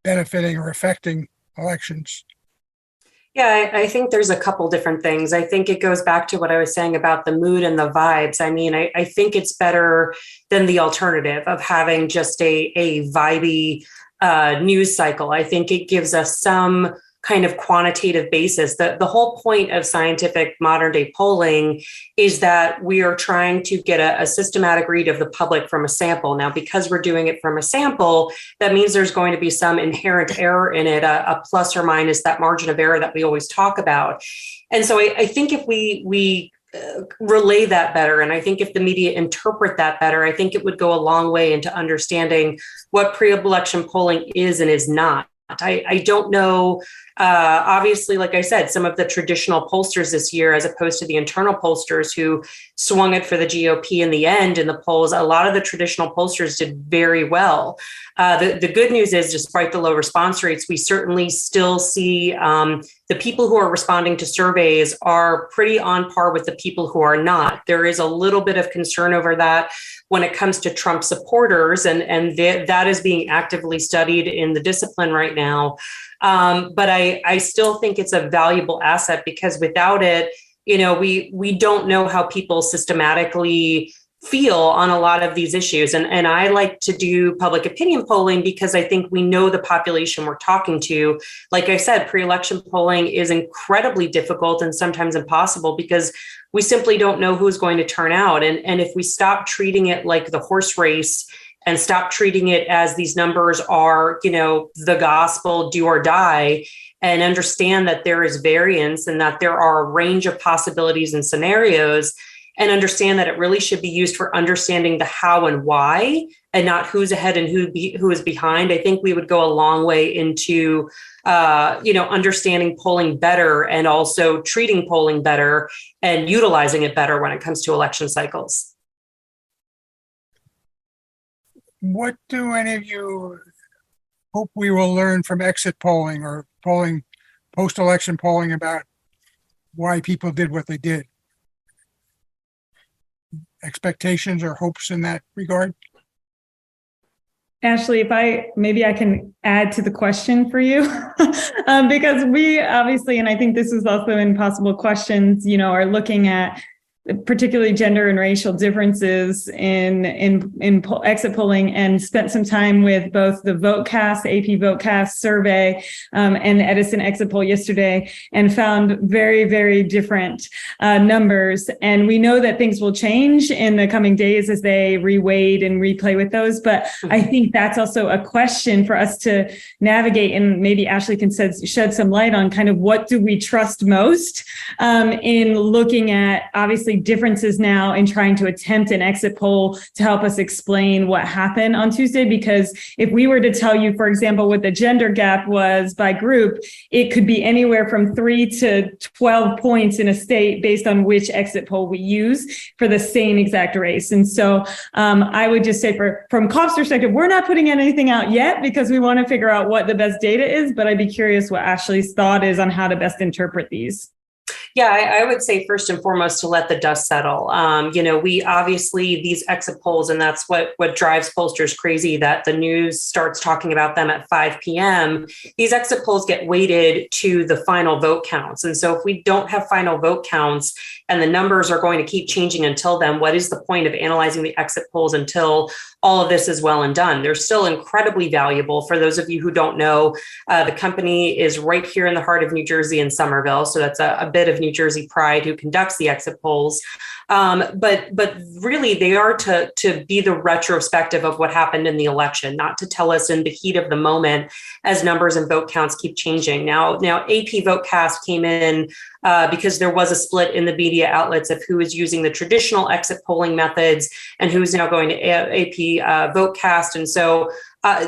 benefiting or affecting elections? Yeah, I think there's a couple different things. I think it goes back to what I was saying about the mood and the vibes. I mean, I think it's better than the alternative of having just a vibey news cycle. I think it gives us some kind of quantitative basis. The whole point of scientific modern day polling is that we are trying to get a systematic read of the public from a sample. Now, because we're doing it from a sample, that means there's going to be some inherent error in it, a plus or minus that margin of error that we always talk about. And so I think if we relay that better, and I think if the media interpret that better, I think it would go a long way into understanding what pre-election polling is and is not. I don't know. Obviously, like I said, some of the traditional pollsters this year, as opposed to the internal pollsters who swung it for the GOP in the end in the polls, a lot of the traditional pollsters did very well. The good news is, despite the low response rates, we certainly still see the people who are responding to surveys are pretty on par with the people who are not. There is a little bit of concern over that when it comes to Trump supporters, and that is being actively studied in the discipline right now. But I still think it's a valuable asset, because without it, we don't know how people systematically feel on a lot of these issues. And I like to do public opinion polling because I think we know the population we're talking to. Like I said, pre-election polling is incredibly difficult and sometimes impossible because we simply don't know who's going to turn out. And if we stop treating it like the horse race and stop treating it as these numbers are, the gospel, do or die, and understand that there is variance and that there are a range of possibilities and scenarios, and understand that it really should be used for understanding the how and why, and not who's ahead and who is behind, I think we would go a long way into, understanding polling better, and also treating polling better and utilizing it better when it comes to election cycles. What do any of you hope we will learn from exit polling or polling, post-election polling, about why people did what they did? Expectations or hopes in that regard? Ashley, maybe I can add to the question for you, because we obviously, and I think this is also in possible questions, are looking at particularly gender and racial differences in exit polling, and spent some time with both the VoteCast, AP VoteCast survey, and Edison exit poll yesterday, and found very, very different numbers. And we know that things will change in the coming days as they reweight and replay with those. But I think that's also a question for us to navigate, and maybe Ashley can shed some light on kind of what do we trust most in looking at, obviously, differences now in trying to attempt an exit poll to help us explain what happened on Tuesday. Because if we were to tell you, for example, what the gender gap was by group, it could be anywhere from 3 to 12 points in a state based on which exit poll we use for the same exact race. And so I would just say from COP's perspective, we're not putting anything out yet because we want to figure out what the best data is, but I'd be curious what Ashley's thought is on how to best interpret these. Yeah, I would say first and foremost to let the dust settle. We obviously, these exit polls, and that's what drives pollsters crazy, that the news starts talking about them at 5 p.m. These exit polls get weighted to the final vote counts. And so if we don't have final vote counts and the numbers are going to keep changing until then, what is the point of analyzing the exit polls until all of this is well and done? They're still incredibly valuable. For those of you who don't know, the company is right here in the heart of New Jersey in Somerville. So that's a bit of New Jersey pride who conducts the exit polls. But really, they are to be the retrospective of what happened in the election, not to tell us in the heat of the moment as numbers and vote counts keep changing. Now AP VoteCast came in because there was a split in the media outlets of who is using the traditional exit polling methods and who's now going to AP VoteCast. And so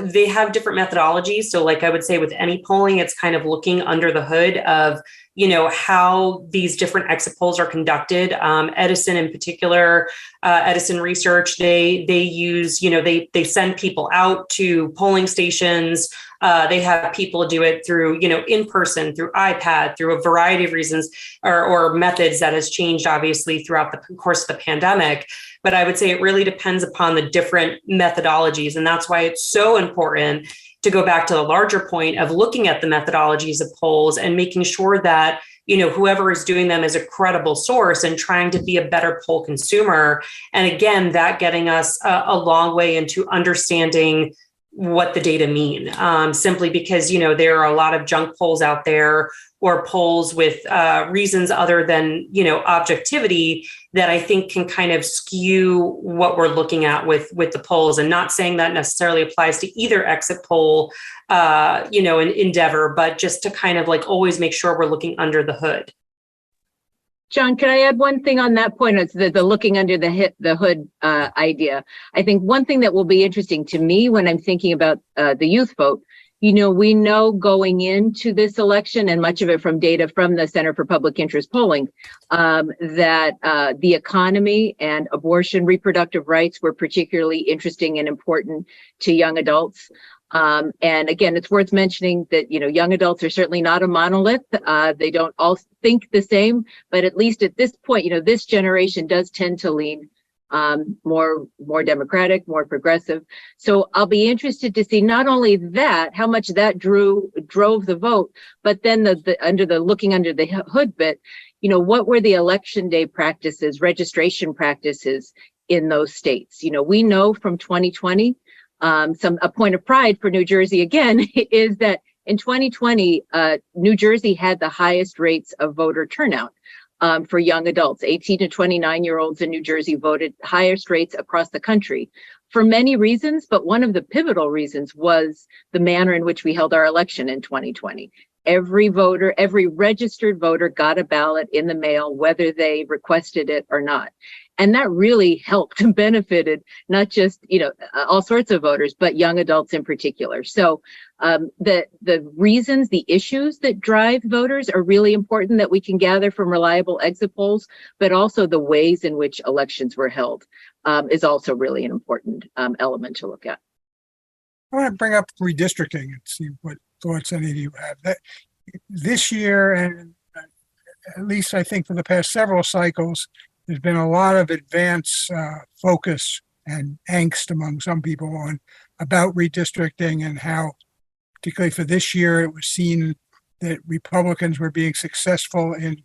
they have different methodologies. So like I would say with any polling, it's kind of looking under the hood of how these different exit polls are conducted. Edison in particular, Edison Research, they use, they send people out to polling stations. They have people do it through, in person, through iPad, through a variety of reasons or methods that has changed, obviously, throughout the course of the pandemic. But I would say it really depends upon the different methodologies. And that's why it's so important to go back to the larger point of looking at the methodologies of polls and making sure that, whoever is doing them is a credible source and trying to be a better poll consumer. And again, that getting us a long way into understanding what the data mean, simply because, there are a lot of junk polls out there or polls with reasons other than, objectivity that I think can kind of skew what we're looking at with the polls. And not saying that necessarily applies to either exit poll, an endeavor, but just to kind of like always make sure we're looking under the hood. John, can I add one thing on that point? It's the looking under the hood idea. I think one thing that will be interesting to me when I'm thinking about the youth vote, we know going into this election, and much of it from data from the Center for Public Interest Polling, that the economy and abortion, reproductive rights were particularly interesting and important to young adults. And again, it's worth mentioning that, young adults are certainly not a monolith. They don't all think the same, but at least at this point, this generation does tend to lean more democratic, more progressive. So I'll be interested to see not only that, how much that drove the vote, but then the looking under the hood bit, what were the election day practices, registration practices in those states? We know from 2020, a point of pride for New Jersey again is that in 2020, New Jersey had the highest rates of voter turnout for young adults. 18 to 29-year-olds in New Jersey voted highest rates across the country for many reasons, but one of the pivotal reasons was the manner in which we held our election in 2020. Every registered voter got a ballot in the mail, whether they requested it or not. And that really helped and benefited not just, all sorts of voters, but young adults in particular. So the reasons, the issues that drive voters are really important that we can gather from reliable exit polls, but also the ways in which elections were held is also really an important element to look at. I want to bring up redistricting and see what thoughts any of you have. This year, and at least I think for the past several cycles, there's been a lot of advance focus and angst among some people on about redistricting and how, particularly for this year, it was seen that Republicans were being successful in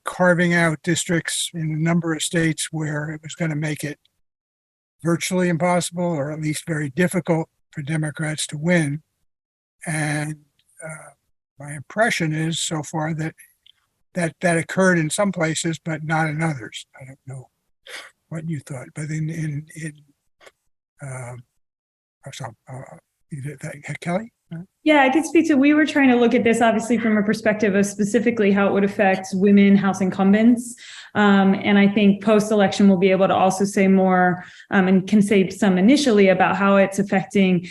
carving out districts in a number of states where it was going to make it virtually impossible, or at least very difficult, for Democrats to win. And my impression is so far that occurred in some places, but not in others. I don't know what you thought, but Kelly? Yeah, I could speak to, we were trying to look at this obviously from a perspective of specifically how it would affect women House incumbents. And I think post-election we'll be able to also say more and can say some initially about how it's affecting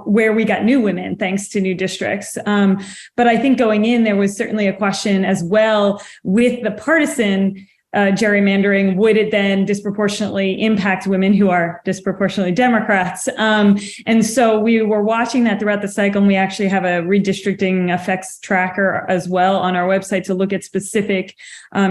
where we got new women thanks to new districts. But I think going in, there was certainly a question as well with the partisan gerrymandering, would it then disproportionately impact women who are disproportionately Democrats? And so we were watching that throughout the cycle, and we actually have a redistricting effects tracker as well on our website to look at specific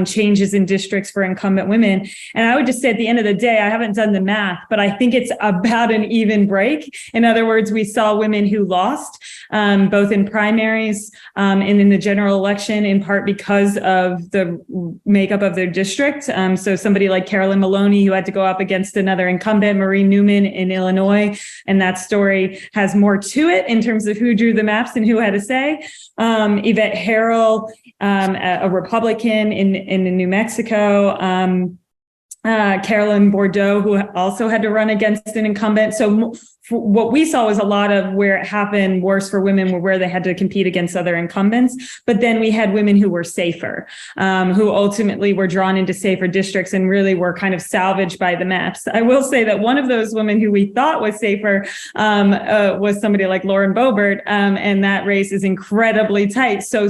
changes in districts for incumbent women. And I would just say at the end of the day, I haven't done the math, but I think it's about an even break. In other words, we saw women who lost both in primaries and in the general election, in part because of the makeup of their district. So somebody like Carolyn Maloney, who had to go up against another incumbent, Marie Newman in Illinois, and that story has more to it in terms of who drew the maps and who had a say. Yvette Harrell, a Republican in New Mexico. Carolyn Bordeaux, who also had to run against an incumbent. So what we saw was a lot of where it happened worse for women were where they had to compete against other incumbents. But then we had women who were safer, who ultimately were drawn into safer districts and really were kind of salvaged by the maps. I will say that one of those women who we thought was safer was somebody like Lauren Boebert, and that race is incredibly tight. So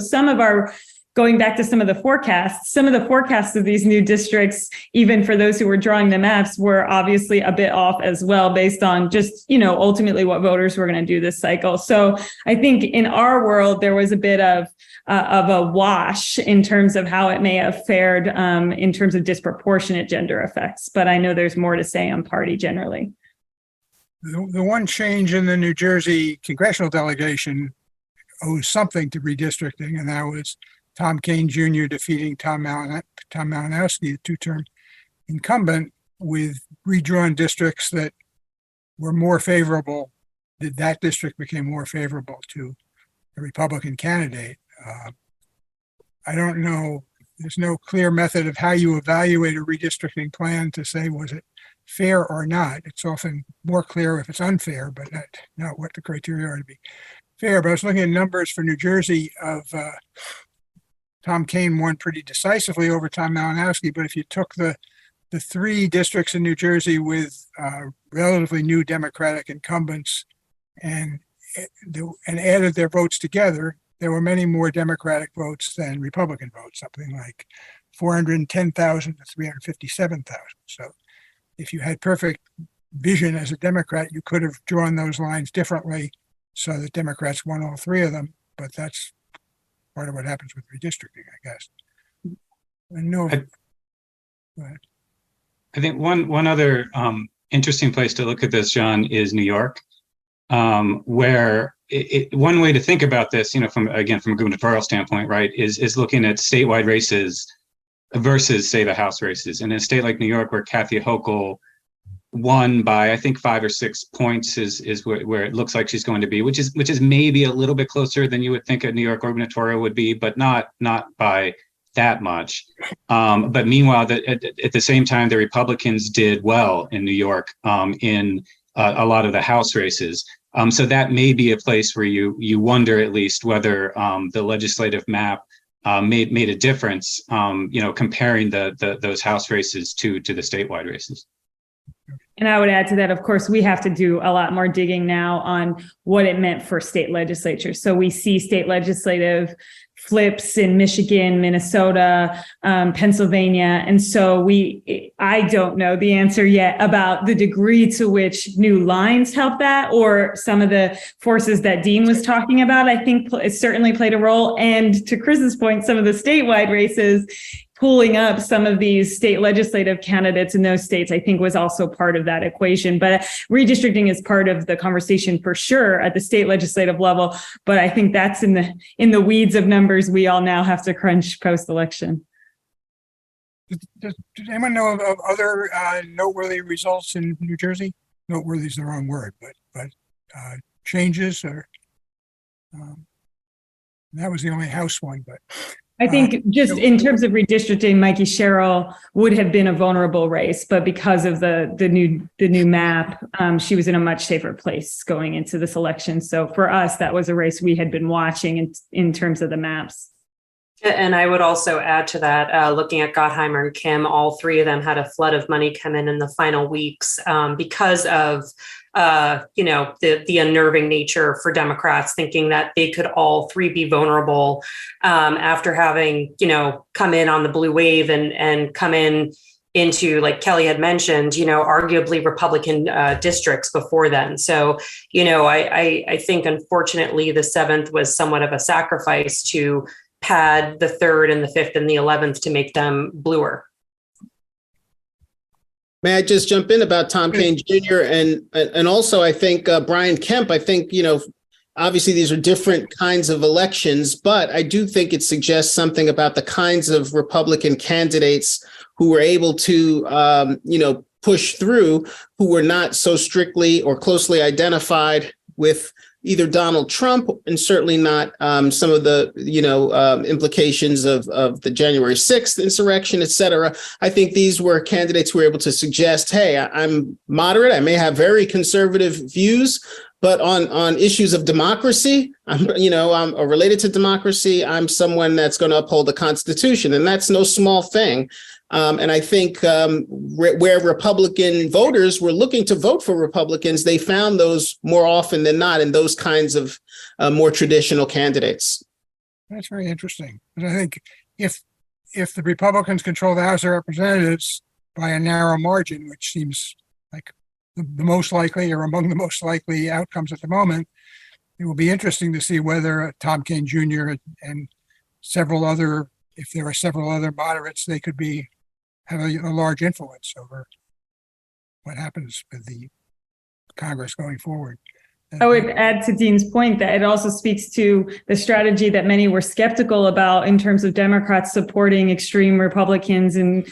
going back to some of the forecasts of these new districts, even for those who were drawing the maps, were obviously a bit off as well, based on just, ultimately what voters were going to do this cycle. So I think in our world, there was a bit of a wash in terms of how it may have fared in terms of disproportionate gender effects. But I know there's more to say on party generally. The one change in the New Jersey congressional delegation owes something to redistricting, and that was Tom Kean Jr. defeating Tom Malinowski, the two-term incumbent, with redrawn districts that were more favorable. That district became more favorable to the Republican candidate. I don't know. There's no clear method of how you evaluate a redistricting plan to say, was it fair or not? It's often more clear if it's unfair, but not what the criteria are to be fair. But I was looking at numbers for New Jersey of Tom Kean won pretty decisively over Tom Malinowski, but if you took the three districts in New Jersey with relatively new Democratic incumbents and added their votes together, there were many more Democratic votes than Republican votes, something like 410,000 to 357,000. So if you had perfect vision as a Democrat, you could have drawn those lines differently so that Democrats won all three of them, but that's part of what happens with redistricting, I guess. I think one other interesting place to look at this, John, is New York, where one way to think about this, from a gubernatorial standpoint, right, is looking at statewide races versus, say, the House races. And in a state like New York, where Kathy Hochul won by, I think, 5 or 6 points is where it looks like she's going to be, which is maybe a little bit closer than you would think a New York gubernatorial would be, but not by that much. But meanwhile, at the same time, the Republicans did well in New York in a lot of the House races. So that may be a place where you wonder at least whether the legislative map made a difference, comparing those House races to the statewide races. And I would add to that, of course, we have to do a lot more digging now on what it meant for state legislatures. So we see state legislative flips in Michigan, Minnesota, Pennsylvania. And so I don't know the answer yet about the degree to which new lines help that, or some of the forces that Dean was talking about, I think it certainly played a role. And to Chris's point, some of the statewide races pulling up some of these state legislative candidates in those states, I think, was also part of that equation. But redistricting is part of the conversation for sure at the state legislative level. But I think that's in the weeds of numbers we all now have to crunch post-election. Does anyone know of other noteworthy results in New Jersey? Noteworthy is the wrong word, but changes or that was the only House one. But I think just in terms of redistricting, Mikey Sherrill would have been a vulnerable race, but because of the new map, she was in a much safer place going into this election. So for us, that was a race we had been watching in terms of the maps. And I would also add to that, looking at Gottheimer and Kim, all three of them had a flood of money come in the final weeks because of, the unnerving nature for Democrats, thinking that they could all three be vulnerable after having, come in on the blue wave and come into, like Kelly had mentioned, arguably Republican districts before then. So, I think unfortunately the 7th was somewhat of a sacrifice to pad the 3rd and the 5th and the 11th to make them bluer. May I just jump in about Tom Kean Jr. and also I think Brian Kemp, I think, obviously these are different kinds of elections, but I do think it suggests something about the kinds of Republican candidates who were able to, push through, who were not so strictly or closely identified with either Donald Trump and certainly not some of the, implications of the January 6th insurrection, et cetera. I think these were candidates who were able to suggest, hey, I'm moderate. I may have very conservative views, but on issues of democracy, I'm related to democracy. I'm someone that's going to uphold the Constitution, and that's no small thing. And I think where Republican voters were looking to vote for Republicans, they found those more often than not in those kinds of more traditional candidates. That's very interesting. But I think if the Republicans control the House of Representatives by a narrow margin, which seems like the most likely or among the most likely outcomes at the moment, it will be interesting to see whether Tom Kean Jr. and several other, if there are several other moderates, they could have a large influence over what happens with the Congress going forward. I would add to Dean's point that it also speaks to the strategy that many were skeptical about in terms of Democrats supporting extreme Republicans and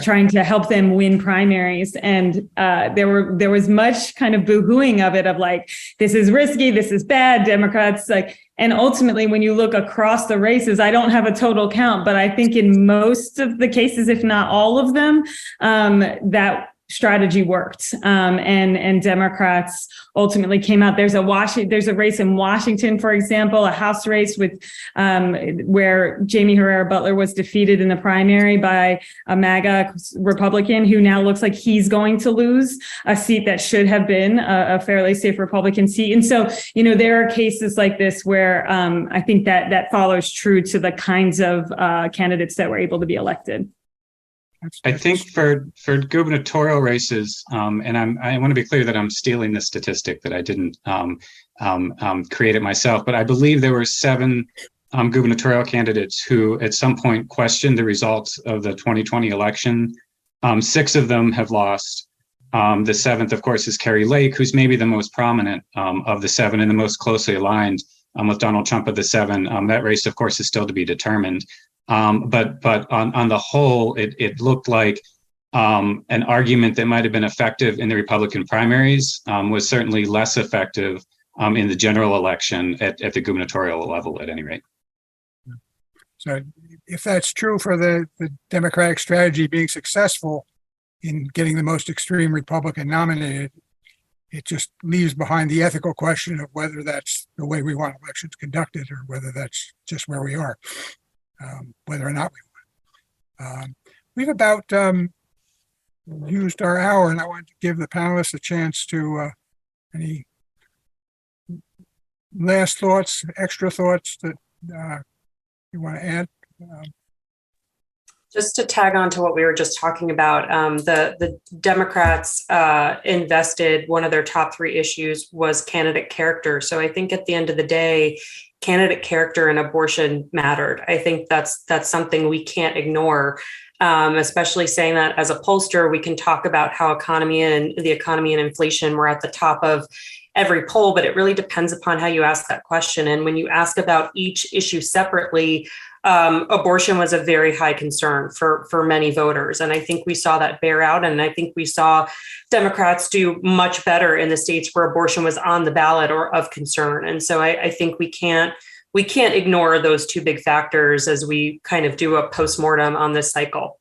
trying to help them win primaries. And there was much kind of boo-hooing of it, of like, this is risky, this is bad, Democrats and ultimately, when you look across the races, I don't have a total count, but I think in most of the cases, if not all of them, that strategy worked. And Democrats ultimately came out. There's a race in Washington, for example, a House race with where Jamie Herrera Butler was defeated in the primary by a MAGA Republican who now looks like he's going to lose a seat that should have been a fairly safe Republican seat. And so, there are cases like this where I think that follows true to the kinds of candidates that were able to be elected. I think for gubernatorial races, and I want to be clear that I'm stealing the statistic, that I didn't create it myself, but I believe there were 7 gubernatorial candidates who at some point questioned the results of the 2020 election. 6 of them have lost. The 7th, of course, is Kari Lake, who's maybe the most prominent of the 7 and the most closely aligned with Donald Trump of the 7. That race, of course, is still to be determined. But on the whole, it looked like an argument that might have been effective in the Republican primaries was certainly less effective in the general election at the gubernatorial level, at any rate. So if that's true for the Democratic strategy being successful in getting the most extreme Republican nominated, it just leaves behind the ethical question of whether that's the way we want elections conducted or whether that's just where we are. Whether or not we want. We've about used our hour, and I want to give the panelists a chance to any last thoughts, extra thoughts that you want to add. Just to tag on to what we were just talking about, the Democrats invested, one of their top 3 issues was candidate character. So I think at the end of the day, candidate character and abortion mattered. I think that's something we can't ignore, especially saying that as a pollster, we can talk about how the economy and inflation were at the top of every poll, but it really depends upon how you ask that question. And when you ask about each issue separately, abortion was a very high concern for many voters. And I think we saw that bear out. And I think we saw Democrats do much better in the states where abortion was on the ballot or of concern. And so I think we can't ignore those 2 big factors as we kind of do a postmortem on this cycle.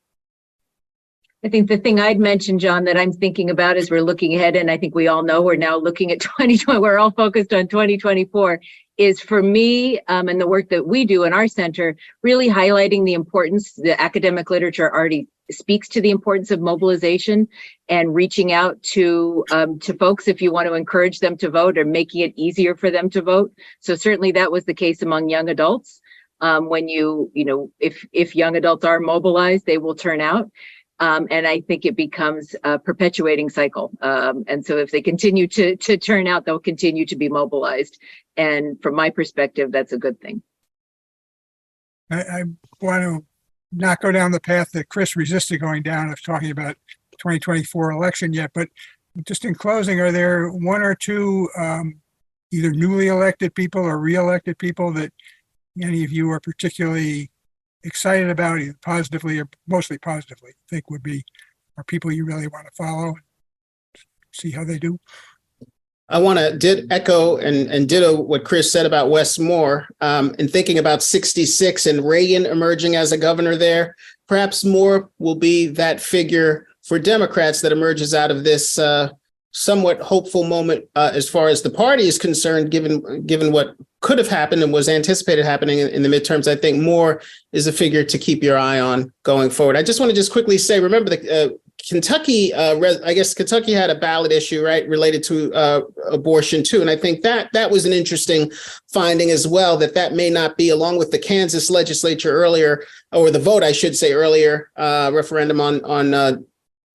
I think the thing I'd mention, John, that I'm thinking about as we're looking ahead, and I think we all know we're now looking at 2020, we're all focused on 2024, is for me and the work that we do in our center, really highlighting the importance. The academic literature already speaks to the importance of mobilization and reaching out to folks if you want to encourage them to vote or making it easier for them to vote. So certainly that was the case among young adults. When if young adults are mobilized, they will turn out. And I think it becomes a perpetuating cycle. And so if they continue to turn out, they'll continue to be mobilized. And from my perspective, that's a good thing. I want to not go down the path that Chris resisted going down of talking about 2024 election yet, but just in closing, are there 1 or 2 either newly elected people or re-elected people that any of you are particularly excited about, either positively or mostly positively, think are people you really want to follow and see how they do? I want to echo and ditto what Chris said about Wes Moore, and thinking about 66 and Reagan emerging as a governor there. Perhaps Moore will be that figure for Democrats that emerges out of this somewhat hopeful moment as far as the party is concerned, given what could have happened and was anticipated happening in the midterms. I think Moore is a figure to keep your eye on going forward. I just want to quickly say, remember the Kentucky, I guess Kentucky had a ballot issue, right, related to abortion too. And I think that was an interesting finding as well, that may not be, along with the Kansas legislature earlier, or the vote, I should say earlier, referendum on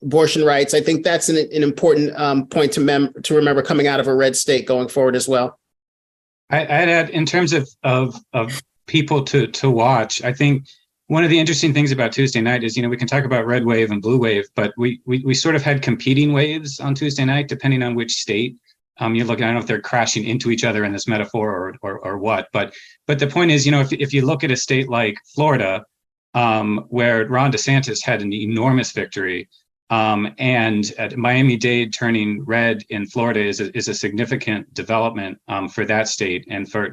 abortion rights. I think that's an important point to remember coming out of a red state going forward as well. I'd add, in terms of people to watch, I think one of the interesting things about Tuesday night is, we can talk about red wave and blue wave, but we sort of had competing waves on Tuesday night, depending on which state you're looking. I don't know if they're crashing into each other in this metaphor or what, but the point is, if you look at a state like Florida, where Ron DeSantis had an enormous victory, and Miami-Dade turning red in Florida is a significant development for that state and for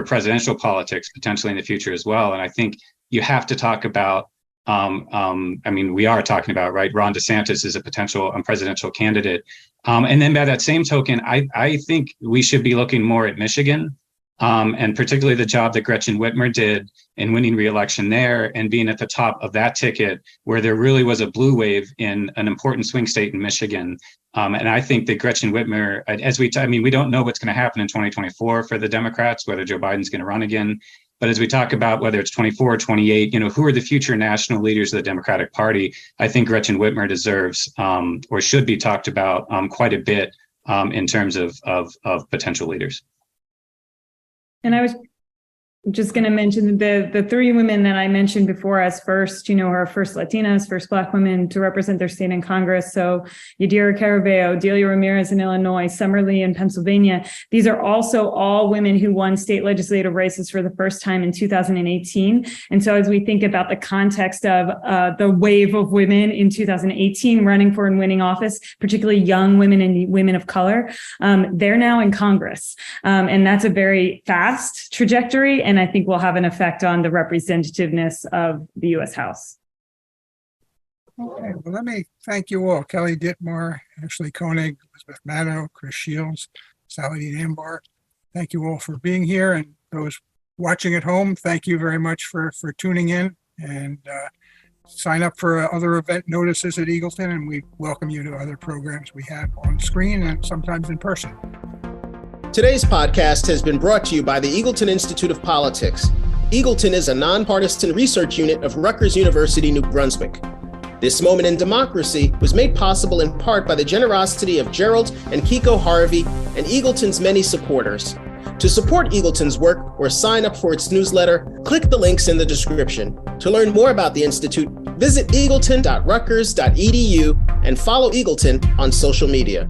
presidential politics potentially in the future as well. And I think you have to talk about, we are talking about, right, Ron DeSantis is a potential presidential candidate. And then by that same token, I think we should be looking more at Michigan, and particularly the job that Gretchen Whitmer did in winning re-election there and being at the top of that ticket, where there really was a blue wave in an important swing state in Michigan. And I think that Gretchen Whitmer, we don't know what's going to happen in 2024 for the Democrats, whether Joe Biden's going to run again. But as we talk about whether it's 24 or 28, who are the future national leaders of the Democratic Party, I think Gretchen Whitmer deserves or should be talked about quite a bit in terms of potential leaders. And I was just going to mention the 3 women that I mentioned before as first, are first Latinas, first Black women to represent their state in Congress. So Yadira Caraveo, Delia Ramirez in Illinois, Summer Lee in Pennsylvania. These are also all women who won state legislative races for the first time in 2018. And so as we think about the context of the wave of women in 2018 running for and winning office, particularly young women and women of color, they're now in Congress. And that's a very fast trajectory. And I think will have an effect on the representativeness of the U.S. House. Okay, well, let me thank you all. Kelly Dittmar, Ashley Koning, Elizabeth Matto, Chris Shields, Saladin Ambar. Thank you all for being here. And those watching at home, thank you very much for tuning in. And sign up for other event notices at Eagleton, and we welcome you to other programs we have on screen and sometimes in person. Today's podcast has been brought to you by the Eagleton Institute of Politics. Eagleton is a nonpartisan research unit of Rutgers University, New Brunswick. This Moment in Democracy was made possible in part by the generosity of Gerald and Kiko Harvey and Eagleton's many supporters. To support Eagleton's work or sign up for its newsletter, click the links in the description. To learn more about the Institute, visit eagleton.rutgers.edu and follow Eagleton on social media.